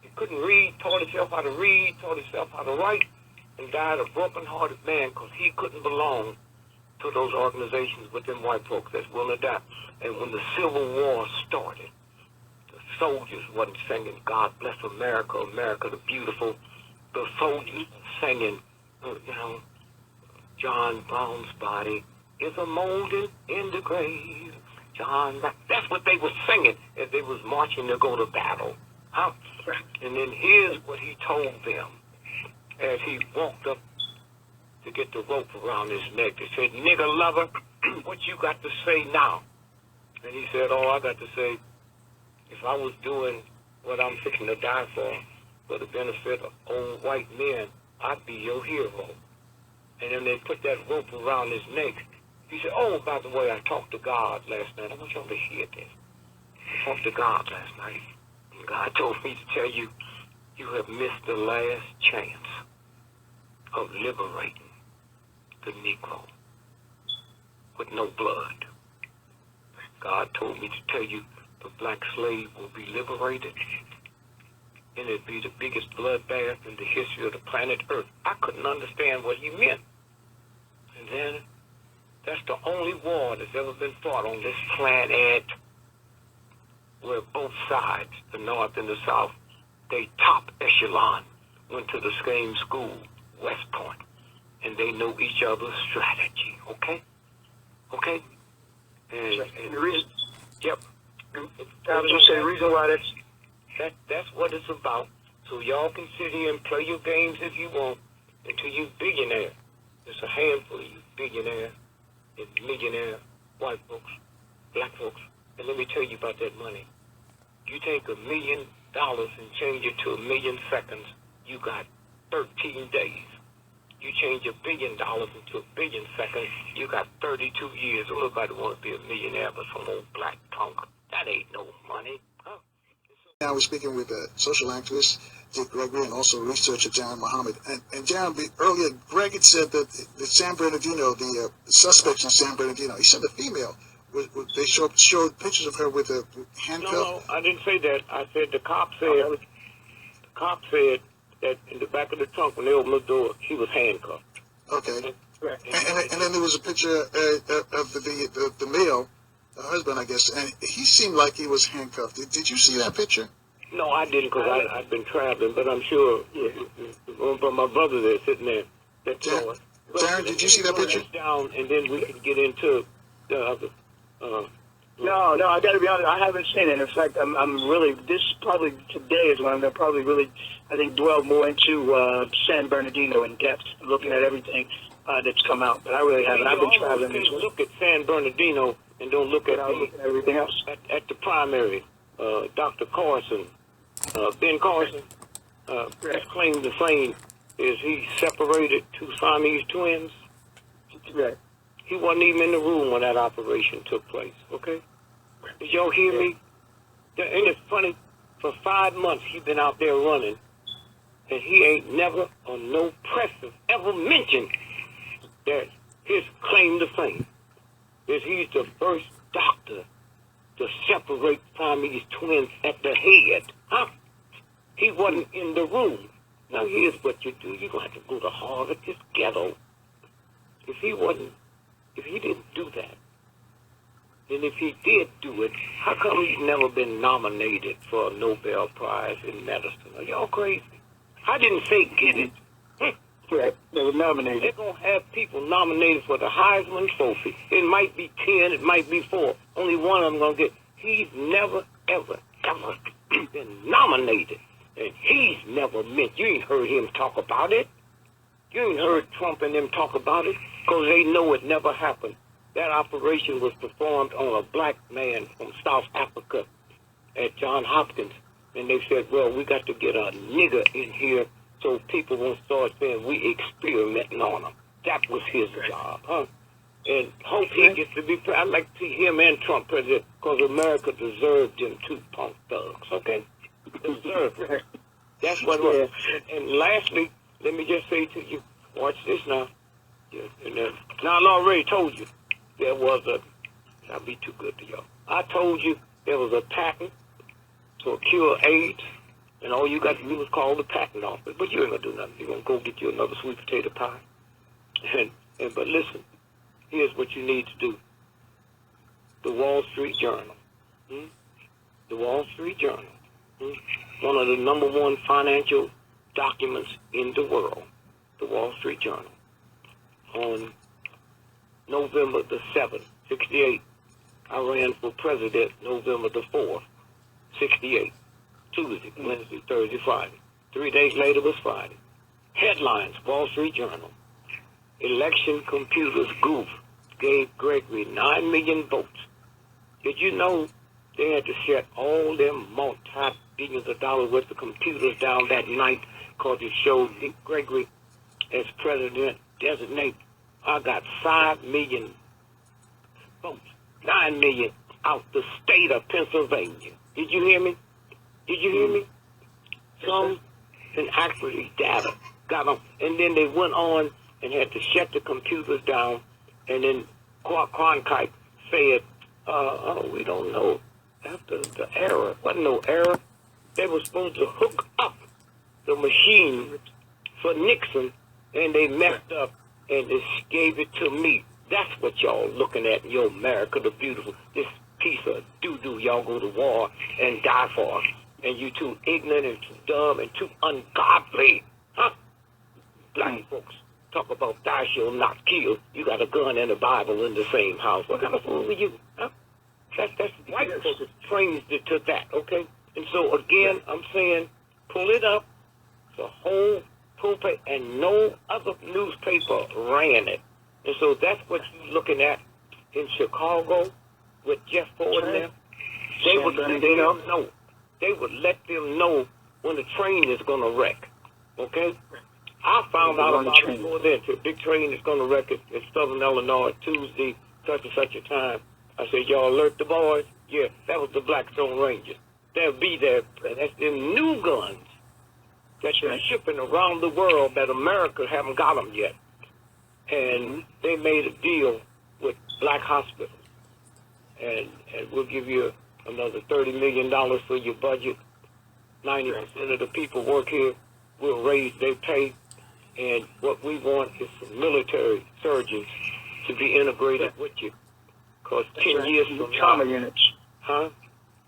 He couldn't read, taught himself how to read, taught himself how to write, and died a broken-hearted man because he couldn't belong to those organizations with them white folks that's willing to die. And when the Civil War started, the soldiers wasn't singing, God bless America, America the beautiful. The soldiers were singing, John Brown's body is a molded in the grave. John Brown. That's what they were singing as they was marching to go to battle. Huh? And then here's what he told them as he walked up to get the rope around his neck. They said, nigger lover, what you got to say now? And he said, all I got to say, if I was doing what I'm fixing to die for the benefit of old white men, I'd be your hero. And then they put that rope around his neck. He said, oh, by the way, I talked to God last night. I want y'all to hear this. I talked to God last night. And God told me to tell you, you have missed the last chance of liberating the Negro with no blood. God told me to tell you the black slave will be liberated, and it'd be the biggest bloodbath in the history of the planet Earth. I couldn't understand what he meant. And then that's the only war that's ever been fought on this planet where both sides, the North and the South, they top echelon, went to the same school, West Point, and they know each other's strategy, okay? Okay? And the reason, yep. I was going to say the reason why that's what it's about. So y'all can sit here and play your games if you want until you billionaire. There's a handful of you billionaire and millionaire white folks, black folks. And let me tell you about that money. You take $1 million and change it to 1 million seconds, you got 13 days. You change $1 billion into 1 billion seconds, you got 32 years. Nobody want to be a millionaire but some old black punk. That ain't no money. Huh? Now we're speaking with social activist Dick Gregory and also researcher Darrin Muhammad. And Darrin, earlier Greg had said that the San Bernardino, the suspects in San Bernardino, he said the female, they showed pictures of her with a handcuff. No, I didn't say that. I said the cop said that in the back of the trunk when they opened the door, she was handcuffed. Okay. And then there was a picture of the male, the husband, I guess, and he seemed like he was handcuffed. Did you see that picture? No, I didn't, because I've been traveling, but I'm sure. But my brother there sitting there. Darrin, did you see that picture? Down, and then we can get into the other. No, I got to be honest. I haven't seen it. In fact, I'm really. This probably today is when I'm going to probably really, I think, dwell more into San Bernardino in depth, looking at everything that's come out. But I really haven't. I've been traveling. You look at San Bernardino and don't look at everything else. At the primary. Dr. Carson, Ben Carson, his claim to fame is he separated two Siamese twins. Right. He wasn't even in the room when that operation took place, okay? Did y'all hear me? Ain't it funny? For 5 months he been out there running, and he ain't never on no press has ever mentioned that his claim to fame is he's the first doctor to separate Siamese twins at the head. Huh? He wasn't in the room. Now here's what you do. You're going to have to go to Harvard, this ghetto. If he didn't do that, and if he did do it, how come he's never been nominated for a Nobel Prize in medicine? Are y'all crazy? I didn't say get it. Right. They were nominated. They're going to have people nominated for the Heisman Trophy. It might be 10, it might be 4. Only one of them going to get. He's never, ever, ever been nominated. And he's never meant. You ain't heard him talk about it. You ain't heard Trump and them talk about it because they know it never happened. That operation was performed on a black man from South Africa at Johns Hopkins. And they said, well, we got to get a nigger in here so people won't start saying we experimenting on him. That was his job, huh? And hope he gets to be, I'd like to see him and Trump president because America deserved them two punk thugs, okay? Deserved it. That's what it was. And lastly, let me just say to you, watch this now. Now, I already told you there was I'll be too good to y'all. I told you there was a patent to cure AIDS, and all you got to do is call the patent office. But you ain't going to do nothing. You're going to go get you another sweet potato pie. But listen, here's what you need to do. The Wall Street Journal. The Wall Street Journal. One of the #1 financial documents in the world. The Wall Street Journal. On November the 7th, 68, I ran for president November the 4th, 68. Tuesday, Wednesday, Thursday, Friday. 3 days later was Friday. Headlines, Wall Street Journal. Election computers goof gave Gregory 9 million votes. Did you know they had to shut all them multi-billions of dollars worth of computers down that night because it showed Dick Gregory as president designate? I got 5 million votes, 9 million out the state of Pennsylvania. Did you hear me? Did you hear me? Some inaccurate data got them, and then they went on and had to shut the computers down, and then Cronkite said, we don't know. After the error, wasn't no error. They were supposed to hook up the machine for Nixon, and they messed up, and they gave it to me. That's what y'all looking at in your America the Beautiful. This piece of doo-doo y'all go to war and die for. And you too ignorant and too dumb and too ungodly. Huh? Black folks talk about thou shalt not kill. You got a gun and a Bible in the same house. What kind of fool are you? Huh? That's white folks trained to that, okay? And so again, I'm saying, pull it up. The whole pulpit and no other newspaper ran it. And so that's what you're looking at in Chicago with Jeff Ford and them. They would let them know. They would let them know when the train is going to wreck. Okay? I found out about it before then. The big train is going to wreck in Southern Illinois Tuesday, such and such a time. I said, y'all alert the boys? Yeah, that was the Blackstone Rangers. They'll be there. That's them new guns that they're shipping around the world that America haven't got them yet. And they made a deal with black hospitals. And we'll give you another $30 million for your budget. 90% of the people work here. We'll raise their pay. And what we want is some military surgeons to be integrated with you. Because 10 years from now... Trauma units. Huh?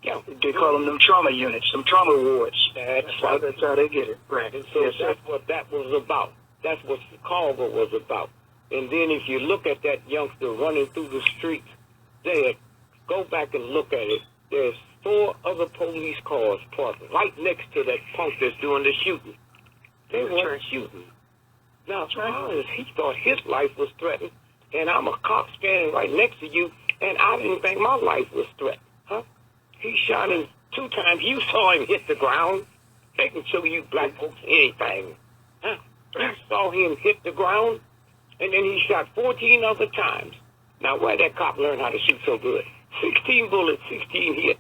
Yeah. They call them trauma units, some trauma wards. That's how they get it. Right. And so that's what that was about. That's what Chicago was about. And then if you look at that youngster running through the streets there, go back and look at it. There's 4 other police cars parked right next to that punk that's doing the shooting. They weren't shooting. Now, he thought his life was threatened, and I'm a cop standing right next to you, And I didn't think my life was threatened. Huh? He shot him 2 times. You saw him hit the ground. They can show you black folks anything. Huh? You saw him hit the ground, and then he shot 14 other times. Now, where that cop learn how to shoot so good? 16 bullets, 16 hits.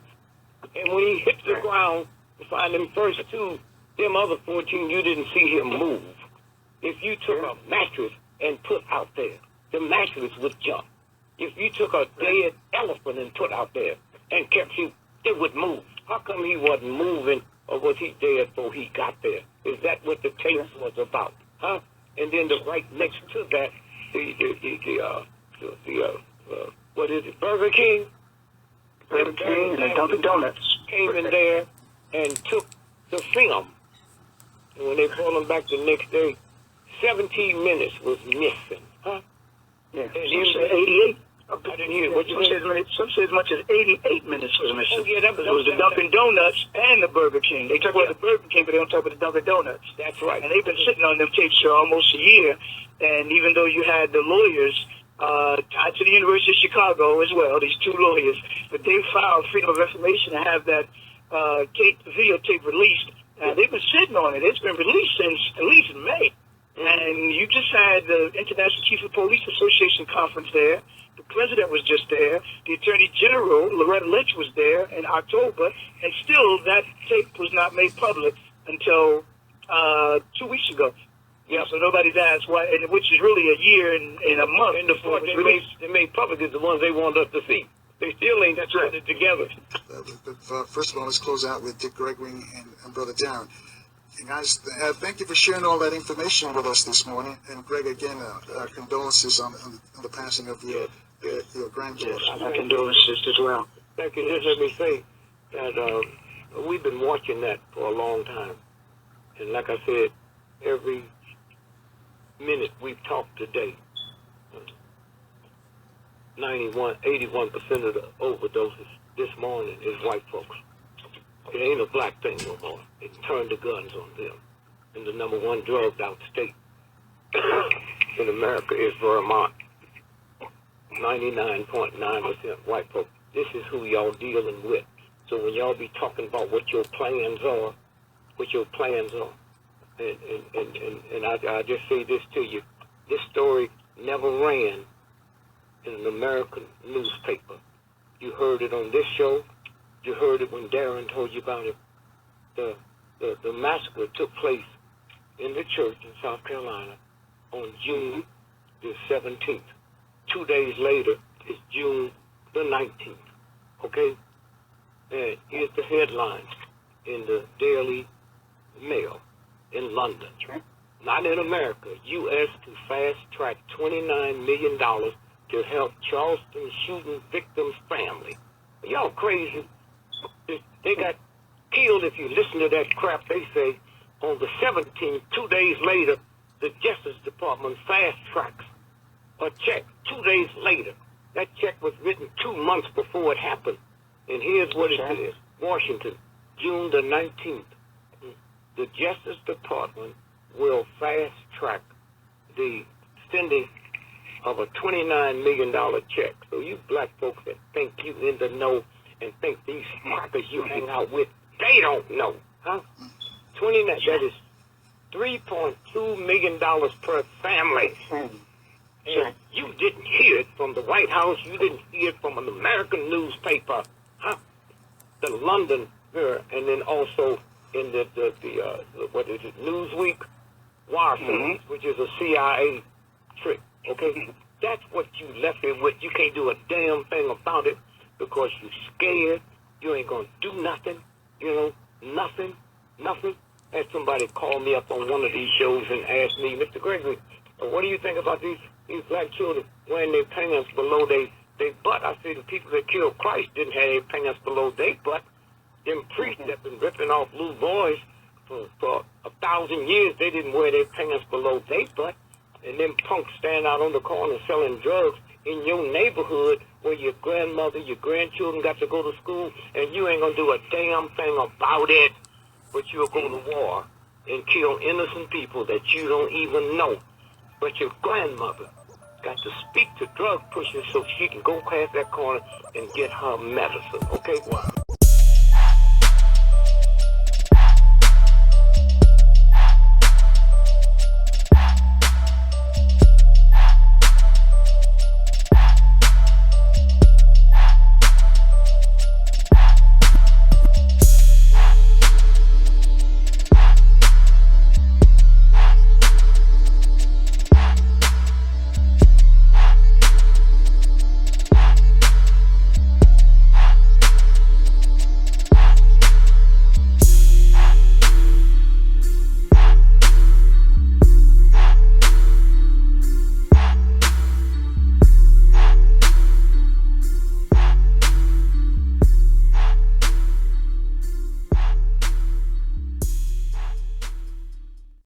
And when he hit the ground, to find them first 2, them other 14, you didn't see him move. If you took a mattress and put out there, the mattress would jump. If you took a dead elephant and put out there and kept you, it would move. How come he wasn't moving, or was he dead before he got there? Is that what the tape was about? Huh? And then right next to that, what is it, Burger King? Burger King and the Dunkin' Donuts came in there and took the film. And when they brought him back the next day, 17 minutes was missing. Huh? Yeah. And Some said 88. I didn't hear what you said. Some said as much as 88 minutes was missing. Oh, yeah, that it was the Dunkin' Donuts and the Burger King. They talk about the Burger King, but they don't talk about the Dunkin' Donuts. That's right. And they've been sitting on them tapes for almost a year. And even though you had the lawyers tied to the University of Chicago as well, these 2 lawyers, but they filed Freedom of Information to have that videotape released. They've been sitting on it. It's been released since at least May. And you just had the International Chief of Police Association conference there. The president was just there. The Attorney General, Loretta Lynch, was there in October. And still, that tape was not made public until 2 weeks ago. Yeah, so nobody's asked why, which is really a year and a month. And the part they made public is the ones they want us to see. They still ain't put it together. First of all, let's close out with Dick Gregory and Brother Darrin. Guys, thank you for sharing all that information with us this morning. And Greg, again, our condolences on the passing of your granddaughter. Yes, our condolences as well. Thank you. Just let me say that we've been watching that for a long time. And like I said, every minute we've talked today, 81% of the overdoses this morning is white folks. It ain't a black thing no more. It turned the guns on them. And the number 1 drugged out state in America is Vermont. 99.9% white folks. This is who y'all dealing with. So when y'all be talking about what your plans are, and I just say this to you, this story never ran in an American newspaper. You heard it on this show. You heard it when Darrin told you about it. The massacre took place in the church in South Carolina on June the 17th. 2 days later is June the 19th. Okay? And here's the headline in the Daily Mail in London. Not in America. U.S. to fast-track $29 million to help Charleston shooting victims' family. Y'all crazy. They got killed. If you listen to that crap they say, on the 17th, 2 days later, the Justice Department fast-tracks a check 2 days later. That check was written 2 months before it happened. And here's what it says. Washington, June the 19th. The Justice Department will fast-track the sending of a $29 million check. So you black folks that think you in the know and think these smarters you hang out with, they don't know, huh? 29, that is $3.2 million per family. And you didn't hear it from the White House. You didn't hear it from an American newspaper, huh? The London, and then also in the what is it, Newsweek, Washington, which is a CIA trick, okay? That's what you left it with. You can't do a damn thing about it because you're scared. You ain't going to do nothing, you know, nothing. Had somebody call me up on one of these shows and ask me, Mr. Gregory, what do you think about these black children wearing their pants below their butt? I said the people that killed Christ didn't have their pants below their butt. Them priests that been ripping off little boys for 1,000 years, they didn't wear their pants below their butt. And them punks stand out on the corner selling drugs in your neighborhood where your grandmother, your grandchildren got to go to school, and you ain't gonna do a damn thing about it. But you'll go to war and kill innocent people that you don't even know. But your grandmother got to speak to drug pushers so she can go past that corner and get her medicine, okay? Wow.